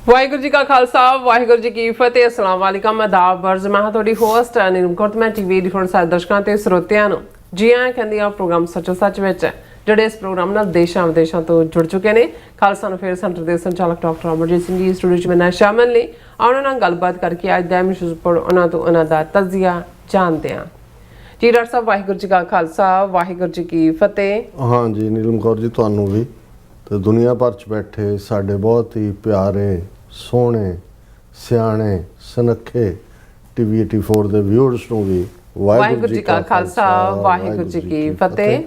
ਵਾਹਿਗੁਰੂ ਜੀ ਕਾ ਖਾਲਸਾ ਵਾਹਿਗੁਰੂ ਜੀ ਕੀ ਫਤਿਹ। अस्सलाम वालेकुम। आदाब वर्ज मैं ਤੁਹਾਡੀ ਹੋਸਟ ਨੀਲਮ ਕੌਰ। ਮੈਂ ਟੀਵੀ ਦੀ ਫੋਨ ਸਾਰੇ ਦਰਸ਼ਕਾਂ ਤੇ ਸਰੋਤਿਆਂ ਨੂੰ ਜੀ ਆਇਆਂ ਕਹਿੰਦੀ ਆ ਪ੍ਰੋਗਰਾਮ ਸੱਚੋ ਸੱਚ ਵਿੱਚ ਜਿਹੜੇ ਇਸ ਪ੍ਰੋਗਰਾਮ ਨਾਲ ਦੇਸ਼ਾਂ ਵਿਦੇਸ਼ਾਂ ਤੋਂ ਜੁੜ ਚੁੱਕੇ ਨੇ। ਖਾਲਸਾ ਨੂੰ ਫੇਰ ਸੈਂਟਰ ਦੇ ਸੰਚਾਲਕ ਡਾਕਟਰ ਅਮਰਜੀਤ ਸਿੰਘ ਜੀ ਸਟੂਡੀਓ 'ਚ ਮੇਰੇ ਨਾਲ ਸ਼ਾਮਲ ਨੇ। ਉਹਨਾਂ ਨਾਲ ਗੱਲਬਾਤ ਕਰਕੇ ਅੱਜ ਦਾ ਇਸ਼ੂ ਪਰ ਉਹਨਾਂ ਤੋਂ ਉਹਨਾਂ ਦਾ ਤਜਜ਼ੀਆ ਜਾਣਦੇ ਹਾਂ। ਜੀ ਡਾਕਟਰ ਸਾਹਿਬ ਵਾਹਿਗੁਰੂ ਜੀ ਕਾ ਖਾਲਸਾ ਵਾਹਿਗੁਰੂ ਜੀ ਕੀ ਫਤਿਹ। हाँ जी नीलम कौर जी ਤੁਹਾਨੂੰ ਵੀ ਤੇ ਦੁਨੀਆ ਭਰ 'ਚ ਬੈਠੇ ਸਾਡੇ ਬਹੁਤ ਹੀ ਪਿਆਰੇ ਸੋਹਣੇ ਸਿਆਣੇ ਸੁਨੱਖੇ ਟੀਵੀ 84 ਦੇ ਵਿਊਅਰਸ ਨੂੰ ਵੀ ਵਾਹਿਗੁਰੂ ਜੀ ਕਾ ਖਾਲਸਾ ਵਾਹਿਗੁਰੂ ਜੀ ਕੀ ਫਤਿਹ।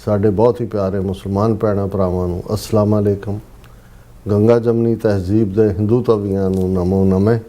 ਸਾਡੇ ਬਹੁਤ ਹੀ ਪਿਆਰੇ ਮੁਸਲਮਾਨ ਭੈਣਾਂ ਭਰਾਵਾਂ ਨੂੰ ਅਸਲਾਮ ਅਲੈਕਮ। ਗੰਗਾ ਜਮਨੀ ਤਹਿਜ਼ੀਬ ਦੇ ਹਿੰਦੂ ਤਵੀਆਂ ਨੂੰ ਨਮੋ ਨਮੇ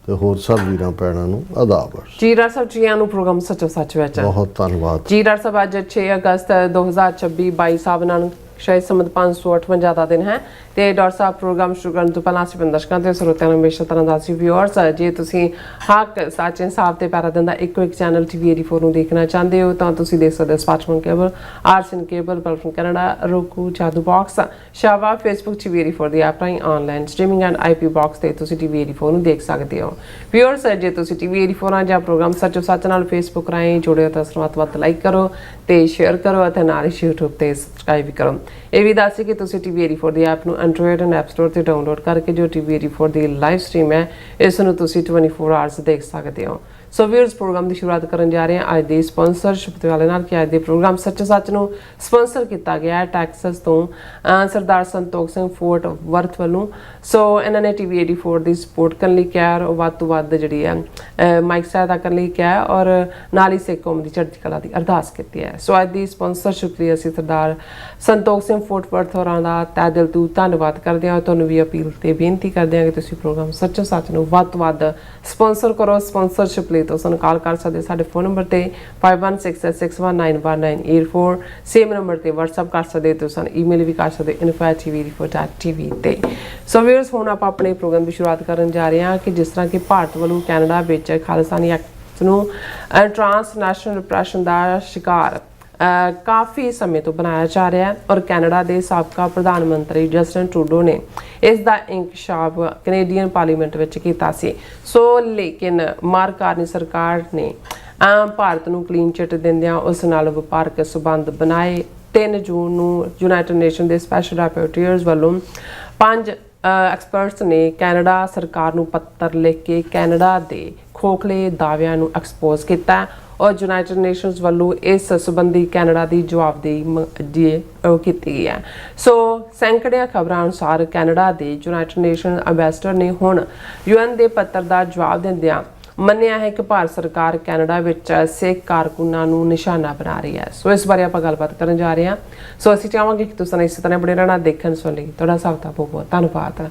ਤੇ ਹੋਰ ਸਭ ਵੀਰਾਂ ਭੈਣਾਂ ਨੂੰ ਆਦਾਬ। ਜੀ ਡਾਕਟਰ ਸਾਹਿਬ ਜੀ ਨੂੰ ਪ੍ਰੋਗਰਾਮ ਸੱਚੋ ਸੱਚ ਵਿੱਚ ਬਹੁਤ ਧੰਨਵਾਦ ਜੀ ਡਾਕਟਰ ਸਾਹਿਬ। ਅੱਜ 6 ਅਗਸਤ 2026 22 ਸਾਹਿਬ ਨਾਲ ਸ਼ਾਇਦ ਸਮਤ 558 ਦਾ ਦਿਨ ਹੈ ਤੇ ਡਾਕਟਰ ਸਾਹਿਬ ਪ੍ਰੋਗਰਾਮ ਸ਼ੁਰੂ ਕਰਨ ਤੋਂ ਪਹਿਲਾਂ ਅਸੀਂ ਦਰਸ਼ਕਾਂ ਤੇ ਸਰੋਤਿਆਂ ਨੂੰ ਹਮੇਸ਼ਾ ਤਰ੍ਹਾਂ ਦਾ ਸੀ ਵਿਊਅਰਸ ਜੇ ਤੁਸੀਂ ਹੱਕ ਸੱਚ ਇਨਸਾਫ ਤੇ ਪੈਰਾ ਦਿੰਦਾ ਇੱਕੋ ਇੱਕ ਚੈਨਲ ਟੀਵੀ 84 ਨੂੰ ਦੇਖਣਾ ਚਾਹੁੰਦੇ ਹੋ ਤਾਂ ਤੁਸੀਂ ਦੇਖ ਸਕਦੇ ਹੋ ਸਪਾਟਮਨ ਕੇਬਲ ਆਰਸਨ ਕੇਬਲ ਪਲਫਨ ਕੈਨੇਡਾ roku ਜਾਦੂ ਬਾਕਸ ਸ਼ਾਵਾ ਫੇਸਬੁੱਕ ਟੀਵੀ 84 ਦੀ ਐਪ ਰਾਹੀਂ online streaming and IP box ਤੇ ਤੁਸੀਂ ਟੀਵੀ 84 ਨੂੰ ਦੇਖ ਸਕਦੇ ਹੋ। ਵਿਊਅਰਸ ਜੇ ਤੁਸੀਂ ਟੀਵੀ 84 ਜਾਂ ਪ੍ਰੋਗਰਾਮ ਸੱਚੋ ਸੱਚ ਨਾਲ ਫੇਸਬੁੱਕ ਰਾਹੀਂ ਜੁੜੇ ਹੋ ਤਾਂ ਵੱਧ ਲਾਈਕ ਕਰੋ ਤੇ ਸ਼ੇਅਰ ਕਰੋ ਅਤੇ ਨਾਲ ਹੀ YouTube ਤੇ ਸਬਸਕ੍ਰਾਈਬ ਵੀ ਕਰੋ। ਇਹ ਵੀ ਦੱਸੀ ਕਿ ਤੁਸੀਂ ਟੀਵੀ 84 ਦੀ ਐਪ ਨੂੰ ਐਂਡਰੋਇਡ ਐਂਡ ਐਪ ਸਟੋਰ ਤੇ ਡਾਊਨਲੋਡ ਕਰਕੇ ਜੋ ਟੀਵੀ 84 ਦੀ ਲਾਈਵ ਸਟ੍ਰੀਮ ਹੈ ਇਸ ਨੂੰ ਤੁਸੀਂ 24 ਆਵਰਸ ਦੇਖ ਸਕਦੇ ਹੋ। ਸੋ ਵੀਅਰਸ ਪ੍ਰੋਗਰਾਮ ਦੀ ਸ਼ੁਰੂਆਤ ਕਰਨ ਜਾ ਰਹੇ ਹਾਂ ਅੱਜ ਦੀ ਸਪਾਂਸਰਸ਼ਿਪ ਦੇ ਵਾਲੇ ਨਾਲ ਕਿ ਅੱਜ ਦੇ ਪ੍ਰੋਗਰਾਮ ਸੱਚੋ ਸੱਚ ਨੂੰ ਸਪਾਂਸਰ ਕੀਤਾ ਗਿਆ ਹੈ ਟੈਕਸਸ ਤੋਂ ਸਰਦਾਰ ਸੰਤੋਖ ਸਿੰਘ ਫੋਰਟ ਵਰਥ ਵੱਲੋਂ। ਸੋ ਇਹਨਾਂ ਨੇ ਟੀਵੀ 84 ਦੀ ਸਪੋਰਟ ਕਰਨ ਲਈ ਕਿਹਾ ਔਰ ਵੱਧ ਤੋਂ ਵੱਧ ਜਿਹੜੀ ਹੈ ਮਾਈਕ ਸਹਾਇਤਾ ਕਰਨ ਲਈ ਕਿਹਾ ਔਰ ਨਾਲ ਹੀ ਸਿੱਖ ਕੌਮ ਦੀ ਚੜ੍ਹਦੀ ਕਲਾ ਦੀ ਅਰਦਾਸ ਕੀਤੀ ਹੈ। ਸੋ ਅੱਜ ਦੀ ਸਪਾਂਸਰਸ਼ਿਪ ਲਈ ਅਸੀਂ ਸਰਦਾਰ ਸੰਤੋਖ ਸਿੰਘ ਫੋਰਟ ਵਰਥ ਹੋਰਾਂ ਦਾ ਤਹਿ ਦਿਲ ਤੋਂ ਧੰਨਵਾਦ ਕਰਦੇ ਹਾਂ। ਤੁਹਾਨੂੰ ਵੀ ਅਪੀਲ ਤੇ ਬੇਨਤੀ ਕਰਦੇ ਹਾਂ ਕਿ ਤੁਸੀਂ ਪ੍ਰੋਗਰਾਮ ਸੱਚੋ ਸੱਚ ਨੂੰ ਵੱਧ ਤੋਂ ਵੱਧ ਸਪਾਂਸਰ ਕਰੋ। ਸਪਾਂਸਰਸ਼ਿਪ तो ਸਾਨੂੰ ਕਾਲ ਕਰ ਸਕਦੇ ਸਾਡੇ ਫੋਨ ਨੰਬਰ ਤੇ 5166191984 ਸੇਮ ਨੰਬਰ ਤੇ WhatsApp ਕਰ ਸਕਦੇ ਤੇ ਸਾਨੂੰ ਈਮੇਲ ਵੀ ਕਰ ਸਕਦੇ info@tv84.tv ਤੇ। ਸੋ ਵੀਅਰਸ ਹੁਣ ਆਪਾਂ ਆਪਣੇ ਪ੍ਰੋਗਰਾਮ ਦੀ ਸ਼ੁਰੂਆਤ ਕਰਨ ਜਾ ਰਹੇ ਹਾਂ ਕਿ ਜਿਸ ਤਰ੍ਹਾਂ ਕਿ ਭਾਰਤ ਵੱਲੋਂ ਕੈਨੇਡਾ ਵਿੱਚ ਖਾਲਿਸਤਾਨੀ ਐਕਟ ਨੂੰ ਟ੍ਰਾਂਸਨੈਸ਼ਨਲ ਰਿਪਰੈਸ਼ਨ ਦਾ ਸ਼ਿਕਾਰ ਕਾਫੀ ਸਮੇਂ ਤੋਂ ਬਣਾਇਆ ਜਾ ਰਿਹਾ ਹੈ ਔਰ ਕੈਨੇਡਾ ਦੇ ਸਾਬਕਾ ਪ੍ਰਧਾਨ ਮੰਤਰੀ ਜਸਟਿਨ ਟਰੂਡੋ ਨੇ ਇਸ ਦਾ ਇੰਕਸ਼ਾਫ ਕੈਨੇਡੀਅਨ ਪਾਰਲੀਮੈਂਟ ਵਿੱਚ ਕੀਤਾ ਸੀ। ਸੋ ਲੇਕਿਨ ਮਾਰਕਾਰਨੀ ਸਰਕਾਰ ਨੇ ਭਾਰਤ ਨੂੰ ਕਲੀਨ ਚਿੱਟ ਦਿੰਦਿਆਂ ਉਸ ਨਾਲ ਵਪਾਰਕ ਸਬੰਧ ਬਣਾਏ। 3 ਜੂਨ ਨੂੰ ਯੂਨਾਈਟਿਡ ਨੇਸ਼ਨ ਦੇ ਸਪੈਸ਼ਲ ਰਾਪੋਰਟੀਅਰਸ ਵੱਲੋਂ 5 ਐਕਸਪਰਟਸ ਨੇ ਕੈਨੇਡਾ ਸਰਕਾਰ ਨੂੰ ਪੱਤਰ ਲਿਖ ਕੇ ਕੈਨੇਡਾ ਦੇ ਖੋਖਲੇ ਦਾਅਵਿਆਂ ਨੂੰ ਐਕਸਪੋਜ਼ ਕੀਤਾ ਔਰ ਯੂਨਾਈਟਿਡ ਨੇਸ਼ਨਸ ਵੱਲੋਂ ਇਸ ਸੰਬੰਧੀ ਕੈਨੇਡਾ ਦੀ ਜਵਾਬਦੇਹੀ ਕੀਤੀ ਗਈ ਹੈ। ਸੋ ਸੈਂਕੜਿਆਂ ਖਬਰਾਂ ਅਨੁਸਾਰ ਕੈਨੇਡਾ ਦੇ ਯੂਨਾਈਟਿਡ ਨੇਸ਼ਨ ਅੰਬੈਸਡਰ ਨੇ ਹੁਣ UN ਦੇ ਪੱਤਰ ਦਾ ਜਵਾਬ ਦਿੰਦਿਆਂ ਮੰਨਿਆ ਹੈ ਕਿ ਭਾਰਤ ਸਰਕਾਰ ਕੈਨੇਡਾ ਵਿੱਚ ਸਿੱਖ ਕਾਰਕੁਨਾਂ ਨੂੰ ਨਿਸ਼ਾਨਾ ਬਣਾ ਰਹੀ ਹੈ। ਸੋ ਇਸ ਬਾਰੇ ਆਪਾਂ ਗੱਲਬਾਤ ਕਰਨ ਜਾ ਰਹੇ ਹਾਂ। ਸੋ ਅਸੀਂ ਚਾਹਾਂਗੇ ਕਿ ਤੁਸੀਂ ਇਸੇ ਤਰ੍ਹਾਂ ਬਣੇ ਰਹਿਣਾ ਦੇਖਣ ਸੁਣ ਲਈ ਤੁਹਾਡਾ ਸਭ ਦਾ ਬਹੁਤ ਬਹੁਤ ਧੰਨਵਾਦ।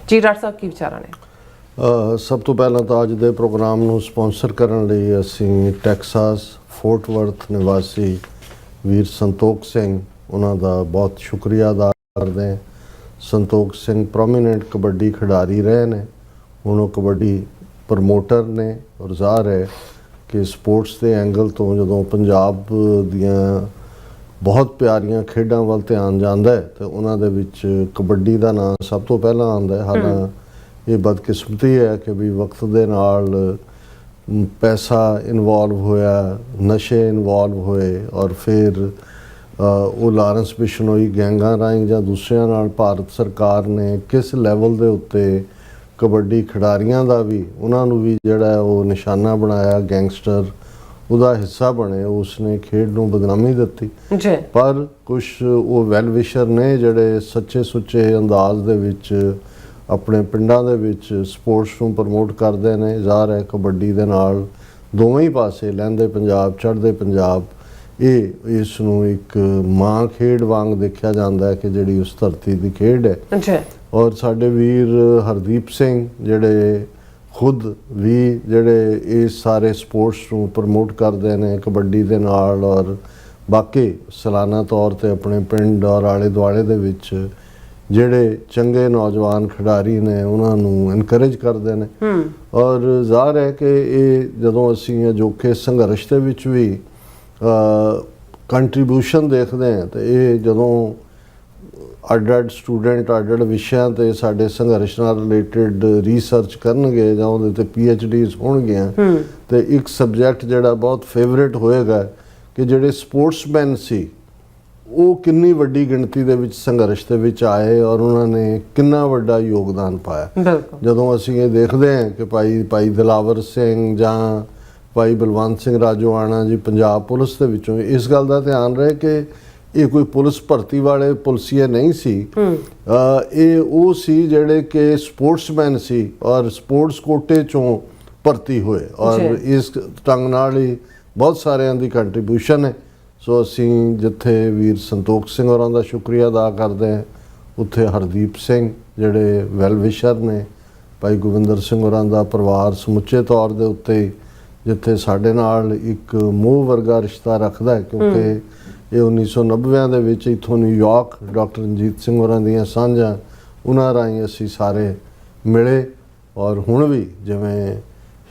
ਜੀ ਡਾਕਟਰ ਸਾਹਿਬ ਕੀ ਵਿਚਾਰਾਂ ਨੇ? ਸਭ ਤੋਂ ਪਹਿਲਾਂ ਤਾਂ ਅੱਜ ਦੇ ਪ੍ਰੋਗਰਾਮ ਨੂੰ ਸਪਾਂਸਰ ਕਰਨ ਲਈ ਅਸੀਂ ਟੈਕਸਾਸ ਫੋਰਟ ਵਰਥ ਨਿਵਾਸੀ ਵੀਰ ਸੰਤੋਖ ਸਿੰਘ ਉਹਨਾਂ ਦਾ ਬਹੁਤ ਸ਼ੁਕਰੀਆ ਅਦਾ ਕਰਦੇ ਹਾਂ। ਸੰਤੋਖ ਸਿੰਘ ਪ੍ਰੋਮੀਨੈਂਟ ਕਬੱਡੀ ਖਿਡਾਰੀ ਰਹੇ ਨੇ, ਹੁਣ ਉਹ ਕਬੱਡੀ ਪ੍ਰਮੋਟਰ ਨੇ ਔਰ ਜ਼ਾਹਰ ਹੈ ਕਿ ਸਪੋਰਟਸ ਦੇ ਐਂਗਲ ਤੋਂ ਜਦੋਂ ਪੰਜਾਬ ਦੀਆਂ ਬਹੁਤ ਪਿਆਰੀਆਂ ਖੇਡਾਂ ਵੱਲ ਧਿਆਨ ਜਾਂਦਾ ਹੈ ਤੇ ਉਹਨਾਂ ਦੇ ਵਿੱਚ ਕਬੱਡੀ ਦਾ ਨਾਂ ਸਭ ਤੋਂ ਪਹਿਲਾਂ ਆਉਂਦਾ ਹੈ। ਹਾਲਾਂ ਇਹ ਬਦਕਿਸਮਤੀ ਹੈ ਕਿ ਵੀ ਵਕਤ ਦੇ ਨਾਲ ਪੈਸਾ ਇਨਵੋਲਵ ਹੋਇਆ, ਨਸ਼ੇ ਇਨਵੋਲਵ ਹੋਏ ਔਰ ਫਿਰ ਉਹ ਲਾਰੈਂਸ ਬਿਸ਼ਨੋਈ ਗੈਂਗਾਂ ਰਾਹੀਂ ਜਾਂ ਦੂਸਰਿਆਂ ਨਾਲ ਭਾਰਤ ਸਰਕਾਰ ਨੇ ਕਿਸ ਲੈਵਲ ਦੇ ਉੱਤੇ ਕਬੱਡੀ ਖਿਡਾਰੀਆਂ ਦਾ ਵੀ ਉਹਨਾਂ ਨੂੰ ਵੀ ਜਿਹੜਾ ਉਹ ਨਿਸ਼ਾਨਾ ਬਣਾਇਆ, ਗੈਂਗਸਟਰ ਉਹਦਾ ਹਿੱਸਾ ਬਣੇ, ਉਸਨੇ ਖੇਡ ਨੂੰ ਬਦਨਾਮੀ ਦਿੱਤੀ। ਪਰ ਕੁਝ ਉਹ ਵੈਲ ਵਿਸ਼ਰ ਨੇ ਜਿਹੜੇ ਸੱਚੇ ਸੁੱਚੇ ਅੰਦਾਜ਼ ਦੇ ਵਿੱਚ ਆਪਣੇ ਪਿੰਡਾਂ ਦੇ ਵਿੱਚ ਸਪੋਰਟਸ ਨੂੰ ਪ੍ਰਮੋਟ ਕਰਦੇ ਨੇ। ਜ਼ਾਹਰ ਹੈ ਕਬੱਡੀ ਦੇ ਨਾਲ ਦੋਵੇਂ ਹੀ ਪਾਸੇ ਲਹਿੰਦੇ ਪੰਜਾਬ ਚੜ੍ਹਦੇ ਪੰਜਾਬ ਇਹ ਇਸ ਨੂੰ ਇੱਕ ਮਾਂ ਖੇਡ ਵਾਂਗ ਦੇਖਿਆ ਜਾਂਦਾ ਹੈ ਕਿ ਜਿਹੜੀ ਉਸ ਧਰਤੀ ਦੀ ਖੇਡ ਹੈ। ਔਰ ਸਾਡੇ ਵੀਰ ਹਰਦੀਪ ਸਿੰਘ ਜਿਹੜੇ ਖੁਦ ਵੀ ਜਿਹੜੇ ਇਸ ਸਾਰੇ ਸਪੋਰਟਸ ਨੂੰ ਪ੍ਰਮੋਟ ਕਰਦੇ ਨੇ ਕਬੱਡੀ ਦੇ ਨਾਲ ਔਰ ਬਾਕੀ ਸਾਲਾਨਾ ਤੌਰ 'ਤੇ ਆਪਣੇ ਪਿੰਡ ਔਰ ਆਲੇ ਦੁਆਲੇ ਦੇ ਵਿੱਚ ਜਿਹੜੇ ਚੰਗੇ ਨੌਜਵਾਨ ਖਿਡਾਰੀ ਨੇ ਉਹਨਾਂ ਨੂੰ ਇਨਕਰੇਜ ਕਰਦੇ ਨੇ। ਔਰ ਜ਼ਾਹਰ ਹੈ ਕਿ ਇਹ ਜਦੋਂ ਅਸੀਂ ਅਜੋਕੇ ਸੰਘਰਸ਼ ਦੇ ਵਿੱਚ ਵੀ ਕੰਟਰੀਬਿਊਸ਼ਨ ਦੇਖਦੇ ਹਾਂ ਤਾਂ ਇਹ ਜਦੋਂ ਅੱਡ-ਅੱਡ ਸਟੂਡੈਂਟ ਅੱਡ-ਅੱਡ ਵਿਸ਼ਿਆਂ ਤੇ ਸਾਡੇ ਸੰਘਰਸ਼ ਨਾਲ ਰਿਲੇਟਡ ਰਿਸਰਚ ਕਰਨਗੇ ਜਾਂ ਉਹਦੇ ਤੇ PhDs ਹੋਣਗੀਆਂ ਤੇ ਇੱਕ ਸਬਜੈਕਟ ਜਿਹੜਾ ਬਹੁਤ ਫੇਵਰੇਟ ਹੋਏਗਾ ਕਿ ਜਿਹੜੇ ਸਪੋਰਟਸਮੈਨ ਸੀ ਉਹ ਕਿੰਨੀ ਵੱਡੀ ਗਿਣਤੀ ਦੇ ਵਿੱਚ ਸੰਘਰਸ਼ ਦੇ ਵਿੱਚ ਆਏ ਔਰ ਉਹਨਾਂ ਨੇ ਕਿੰਨਾ ਵੱਡਾ ਯੋਗਦਾਨ ਪਾਇਆ। ਬਿਲਕੁਲ। ਜਦੋਂ ਅਸੀਂ ਇਹ ਦੇਖਦੇ ਹਾਂ ਕਿ ਭਾਈ ਦਿਲਾਵਰ ਸਿੰਘ ਜਾਂ ਭਾਈ ਬਲਵੰਤ ਸਿੰਘ ਰਾਜੋਆਣਾ ਜੀ ਪੰਜਾਬ ਪੁਲਿਸ ਦੇ ਵਿੱਚੋਂ, ਇਸ ਗੱਲ ਦਾ ਧਿਆਨ ਰਹੇ ਕਿ ਇਹ ਕੋਈ ਪੁਲਿਸ ਭਰਤੀ ਵਾਲੇ ਪੁਲਸੀਏ ਨਹੀਂ ਸੀ, ਇਹ ਉਹ ਸੀ ਜਿਹੜੇ ਕਿ ਸਪੋਰਟਸਮੈਨ ਸੀ ਔਰ ਸਪੋਰਟਸ ਕੋਟੇ ਚੋਂ ਭਰਤੀ ਹੋਏ ਔਰ ਇਸ ਢੰਗ ਨਾਲ ਹੀ ਬਹੁਤ ਸਾਰਿਆਂ ਦੀ ਕੰਟਰੀਬਿਊਸ਼ਨ ਹੈ। ਸੋ ਅਸੀਂ ਜਿੱਥੇ ਵੀਰ ਸੰਤੋਖ ਸਿੰਘ ਹੋਰਾਂ ਦਾ ਸ਼ੁਕਰੀਆ ਅਦਾ ਕਰਦੇ ਹਾਂ, ਉੱਥੇ ਹਰਦੀਪ ਸਿੰਘ ਜਿਹੜੇ ਵੈਲ ਵਿਸ਼ਰ ਨੇ, ਭਾਈ ਗੋਬਿੰਦਰ ਸਿੰਘ ਹੋਰਾਂ ਦਾ ਪਰਿਵਾਰ ਸਮੁੱਚੇ ਤੌਰ ਦੇ ਉੱਤੇ ਜਿੱਥੇ ਸਾਡੇ ਨਾਲ ਇੱਕ ਮੋਹ ਵਰਗਾ ਰਿਸ਼ਤਾ ਰੱਖਦਾ ਹੈ, ਕਿਉਂਕਿ ਇਹ 1990 ਦੇ ਵਿੱਚ ਇੱਥੋਂ ਨਿਊਯਾਰਕ ਡਾਕਟਰ ਰਣਜੀਤ ਸਿੰਘ ਹੋਰਾਂ ਦੀਆਂ ਸਾਂਝਾਂ ਉਹਨਾਂ ਰਾਹੀਂ ਅਸੀਂ ਸਾਰੇ ਮਿਲੇ ਔਰ ਹੁਣ ਵੀ ਜਿਵੇਂ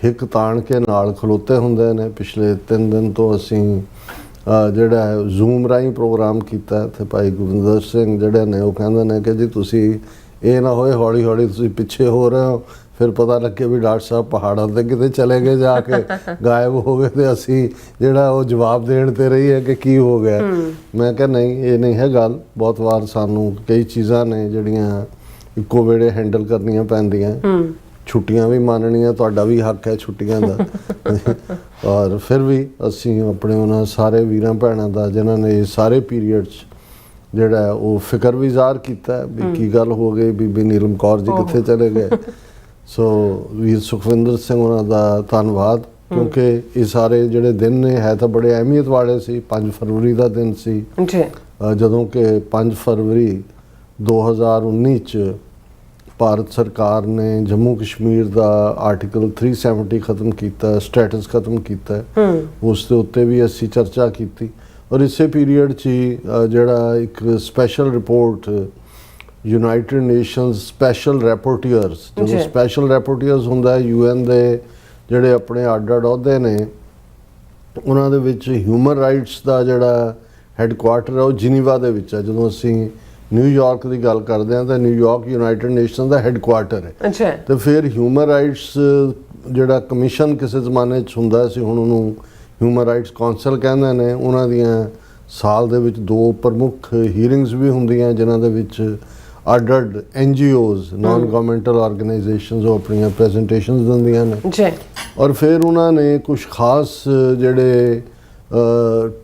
ਹਿੱਕ ਤਾਣ ਕੇ ਨਾਲ ਖਲੋਤੇ ਹੁੰਦੇ ਨੇ। ਪਿਛਲੇ 3 ਦਿਨ ਤੋਂ ਅਸੀਂ ਜਿਹੜਾ ਹੈ ਜ਼ੂਮ ਰਾਹੀਂ ਪ੍ਰੋਗਰਾਮ ਕੀਤਾ ਤੇ ਭਾਈ ਗੋਬਿੰਦਰ ਸਿੰਘ ਜਿਹੜੇ ਨੇ ਉਹ ਕਹਿੰਦੇ ਨੇ ਕਿ ਜੀ ਤੁਸੀਂ ਇਹ ਨਾ ਹੋਏ ਹੌਲੀ ਹੌਲੀ ਤੁਸੀਂ ਪਿੱਛੇ ਹੋ ਰਹੇ ਹੋ, ਫਿਰ ਪਤਾ ਲੱਗੇ ਵੀ ਡਾਕਟਰ ਸਾਹਿਬ ਪਹਾੜਾਂ ਤੇ ਕਿਤੇ ਚਲੇ ਗਏ ਜਾ ਕੇ ਗਾਇਬ ਹੋ ਗਏ ਤੇ ਅਸੀਂ ਜਿਹੜਾ ਉਹ ਜਵਾਬ ਦੇਣ ਤੇ ਰਹੀ ਹੈ ਕਿ ਕੀ ਹੋ ਗਿਆ। ਮੈਂ ਕਿਹਾ ਨਹੀਂ, ਇਹ ਨਹੀਂ ਹੈ ਗੱਲ। ਬਹੁਤ ਵਾਰ ਸਾਨੂੰ ਕਈ ਚੀਜ਼ਾਂ ਨੇ ਜਿਹੜੀਆਂ ਇੱਕੋ ਵੇਲੇ ਹੈਂਡਲ ਕਰਨੀਆਂ ਪੈਂਦੀਆਂ। ਛੁੱਟੀਆਂ ਵੀ ਮੰਨਣੀਆਂ, ਤੁਹਾਡਾ ਵੀ ਹੱਕ ਹੈ ਛੁੱਟੀਆਂ ਦਾ ਔਰ ਫਿਰ ਵੀ ਅਸੀਂ ਆਪਣੇ ਉਹਨਾਂ ਸਾਰੇ ਵੀਰਾਂ ਭੈਣਾਂ ਦਾ ਜਿਨ੍ਹਾਂ ਨੇ ਸਾਰੇ ਪੀਰੀਅਡ 'ਚ ਜਿਹੜਾ ਉਹ ਫਿਕਰ ਵੀ ਜ਼ਾਹਰ ਕੀਤਾ ਵੀ ਕੀ ਗੱਲ ਹੋ ਗਈ, ਬੀਬੀ ਨੀਲਮ ਕੌਰ ਜੀ ਕਿੱਥੇ ਚਲੇ ਗਏ। ਸੋ ਵੀਰ ਸੁਖਵਿੰਦਰ ਸਿੰਘ ਉਹਨਾਂ ਦਾ ਧੰਨਵਾਦ, ਕਿਉਂਕਿ ਇਹ ਸਾਰੇ ਜਿਹੜੇ ਦਿਨ ਨੇ ਹੈ ਤਾਂ ਬੜੇ ਅਹਿਮੀਅਤ ਵਾਲੇ ਸੀ। 5 ਫਰਵਰੀ ਦਾ ਦਿਨ ਸੀ ਜਦੋਂ ਕਿ 5 ਫਰਵਰੀ 2019 'ਚ ਭਾਰਤ ਸਰਕਾਰ ਨੇ ਜੰਮੂ ਕਸ਼ਮੀਰ ਦਾ ਆਰਟੀਕਲ 370 ਖਤਮ ਕੀਤਾ, ਸਟੇਟਸ ਖਤਮ ਕੀਤਾ। ਉਸ ਦੇ ਉੱਤੇ ਵੀ ਅਸੀਂ ਚਰਚਾ ਕੀਤੀ ਔਰ ਇਸੇ ਪੀਰੀਅਡ 'ਚ ਹੀ ਜਿਹੜਾ ਇੱਕ special report United Nations special rapporteurs, ਜਦੋਂ ਸਪੈਸ਼ਲ ਰੈਪੋਰਟੀਅਰਸ ਹੁੰਦਾ UN ਦੇ ਜਿਹੜੇ ਆਪਣੇ ਅੱਡ-ਅੱਡ ਅਹੁਦੇ ਨੇ, ਉਹਨਾਂ ਦੇ ਵਿੱਚ ਹਿਊਮਨ ਰਾਈਟਸ ਦਾ ਜਿਹੜਾ ਹੈੱਡਕੁਆਰਟਰ ਹੈ ਉਹ ਜਿਨੀਵਾ ਦੇ ਵਿੱਚ ਹੈ। ਜਦੋਂ ਅਸੀਂ ਨਿਊਯਾਰਕ ਦੀ ਗੱਲ ਕਰਦੇ ਹਾਂ ਤਾਂ ਨਿਊਯਾਰਕ ਯੂਨਾਈਟਿਡ ਨੇਸ਼ਨ ਦਾ ਹੈੱਡਕੁਆਰਟਰ ਹੈ। ਤੇ ਫਿਰ ਹਿਊਮਨ ਰਾਈਟਸ ਜਿਹੜਾ ਕਮਿਸ਼ਨ ਕਿਸੇ ਜ਼ਮਾਨੇ 'ਚ ਹੁੰਦਾ ਸੀ, ਹੁਣ ਉਹਨੂੰ ਹਿਊਮਨ ਰਾਈਟਸ ਕੌਂਸਲ ਕਹਿੰਦੇ ਨੇ। ਉਹਨਾਂ ਦੀਆਂ ਸਾਲ ਦੇ ਵਿੱਚ 2 ਪ੍ਰਮੁੱਖ ਹੀਅਰਿੰਗਸ ਵੀ ਹੁੰਦੀਆਂ ਜਿਨ੍ਹਾਂ ਦੇ ਵਿੱਚ ਅੱਡ-ਅੱਡ NGOs ਨਾਨ ਗਵਰਨਮੈਂਟਲ ਆਰਗੇਨਾਈਜੇਸ਼ਨਸ ਉਹ ਆਪਣੀਆਂ ਪ੍ਰੈਜੈਂਟੇਸ਼ਨਸ ਦਿੰਦੀਆਂ ਨੇ ਔਰ ਫਿਰ ਉਹਨਾਂ ਨੇ ਕੁਝ ਖਾਸ ਜਿਹੜੇ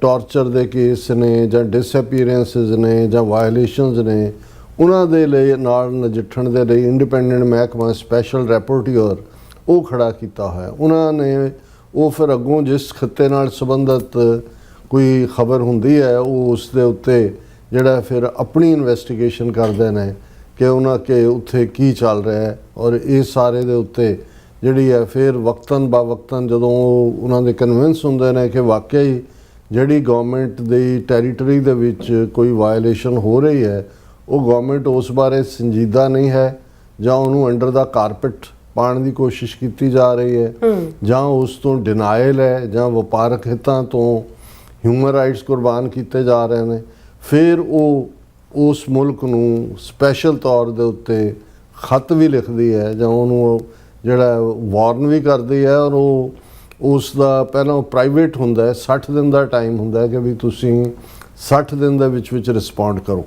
ਟਾਰਚਰ ਦੇ ਕੇਸ ਨੇ ਜਾਂ ਡਿਸਅਪੀਅਰੈਂਸਿਸ ਨੇ ਜਾਂ ਵਾਇਲੇਸ਼ਨਸ ਨੇ, ਉਹਨਾਂ ਦੇ ਲਈ ਨਾਲ ਨਜਿੱਠਣ ਦੇ ਲਈ ਇੰਡੀਪੈਂਡੈਂਟ ਮਹਿਕਮਾ ਸਪੈਸ਼ਲ ਰੈਪੋਰਟੀਅਰ ਉਹ ਖੜਾ ਕੀਤਾ ਹੋਇਆ। ਉਹਨਾਂ ਨੇ ਉਹ ਫਿਰ ਅੱਗੋਂ ਜਿਸ ਖਿੱਤੇ ਨਾਲ ਸੰਬੰਧਿਤ ਕੋਈ ਖਬਰ ਹੁੰਦੀ ਹੈ ਉਹ ਉਸ ਦੇ ਉੱਤੇ ਜਿਹੜਾ ਫਿਰ ਆਪਣੀ ਇਨਵੈਸਟੀਗੇਸ਼ਨ ਕਰਦੇ ਨੇ ਕਿ ਉਹਨਾਂ ਕੇ ਉੱਥੇ ਕੀ ਚੱਲ ਰਿਹਾ ਹੈ ਔਰ ਇਹ ਸਾਰੇ ਦੇ ਉੱਤੇ ਜਿਹੜੀ ਹੈ ਫਿਰ ਵਕਤਨ ਬਾ ਵਕਤਨ ਜਦੋਂ ਉਹਨਾਂ ਦੇ ਕਨਵਿੰਸ ਹੁੰਦੇ ਨੇ ਕਿ ਵਾਕਈ ਜਿਹੜੀ ਗਵਰਨਮੈਂਟ ਦੀ ਟੈਰੀਟਰੀ ਦੇ ਵਿੱਚ ਕੋਈ ਵਾਇਲੇਸ਼ਨ ਹੋ ਰਹੀ ਹੈ ਉਹ ਗਵਰਨਮੈਂਟ ਉਸ ਬਾਰੇ ਸੰਜੀਦਾ ਨਹੀਂ ਹੈ ਜਾਂ ਉਹਨੂੰ ਅੰਡਰ ਦਾ ਕਾਰਪਟ ਪਾਉਣ ਦੀ ਕੋਸ਼ਿਸ਼ ਕੀਤੀ ਜਾ ਰਹੀ ਹੈ ਜਾਂ ਉਸ ਤੋਂ ਡਿਨਾਇਲ ਹੈ ਜਾਂ ਵਪਾਰਕ ਹਿੱਤਾਂ ਤੋਂ ਹਿਊਮਨ ਰਾਈਟਸ ਕੁਰਬਾਨ ਕੀਤੇ ਜਾ ਰਹੇ ਨੇ, ਫਿਰ ਉਹ ਉਸ ਮੁਲਕ ਨੂੰ ਸਪੈਸ਼ਲ ਤੌਰ ਦੇ ਉੱਤੇ ਖਤ ਵੀ ਲਿਖਦੀ ਹੈ ਜਾਂ ਉਹਨੂੰ ਜਿਹੜਾ ਵਾਰਨ ਵੀ ਕਰਦੀ ਹੈ ਔਰ ਉਹ ਉਸ ਦਾ ਪਹਿਲਾਂ ਉਹ ਪ੍ਰਾਈਵੇਟ ਹੁੰਦਾ ਹੈ, 60 ਦਿਨ ਦਾ ਟਾਈਮ ਹੁੰਦਾ ਹੈ ਕਿ ਵੀ ਤੁਸੀਂ 60 ਦਿਨ ਦੇ ਵਿੱਚ ਰਿਸਪੌਂਡ ਕਰੋ।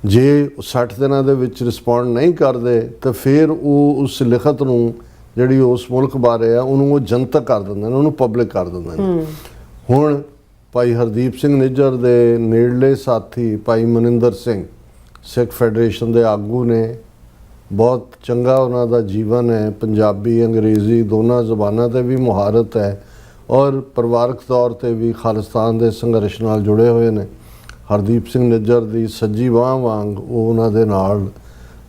ਜੇ 60 ਦਿਨਾਂ ਦੇ ਵਿੱਚ ਰਿਸਪੌਂਡ ਨਹੀਂ ਕਰਦੇ ਤਾਂ ਫਿਰ ਉਹ ਉਸ ਲਿਖਤ ਨੂੰ ਜਿਹੜੀ ਉਸ ਮੁਲਕ ਬਾਰੇ ਆ ਉਹਨੂੰ ਉਹ ਜਨਤਕ ਕਰ ਦਿੰਦੇ ਨੇ, ਉਹਨੂੰ ਪਬਲਿਕ ਕਰ ਦਿੰਦੇ ਨੇ। ਹੁਣ ਭਾਈ ਹਰਦੀਪ ਸਿੰਘ ਨਿੱਜਰ ਦੇ ਨੇੜਲੇ ਸਾਥੀ ਭਾਈ ਮਨਿੰਦਰ ਸਿੰਘ ਸਿੱਖ ਫੈਡਰੇਸ਼ਨ ਦੇ ਆਗੂ ਨੇ, ਬਹੁਤ ਚੰਗਾ ਉਹਨਾਂ ਦਾ ਜੀਵਨ ਹੈ, ਪੰਜਾਬੀ ਅੰਗਰੇਜ਼ੀ ਦੋਨਾਂ ਜ਼ਬਾਨਾਂ 'ਤੇ ਵੀ ਮੁਹਾਰਤ ਹੈ ਔਰ ਪਰਿਵਾਰਕ ਤੌਰ 'ਤੇ ਵੀ ਖਾਲਿਸਤਾਨ ਦੇ ਸੰਘਰਸ਼ ਨਾਲ ਜੁੜੇ ਹੋਏ ਨੇ। ਹਰਦੀਪ ਸਿੰਘ ਨਿੱਜਰ ਦੀ ਸੱਜੀ ਬਾਂਹ ਵਾਂਗ ਉਹ ਉਹਨਾਂ ਦੇ ਨਾਲ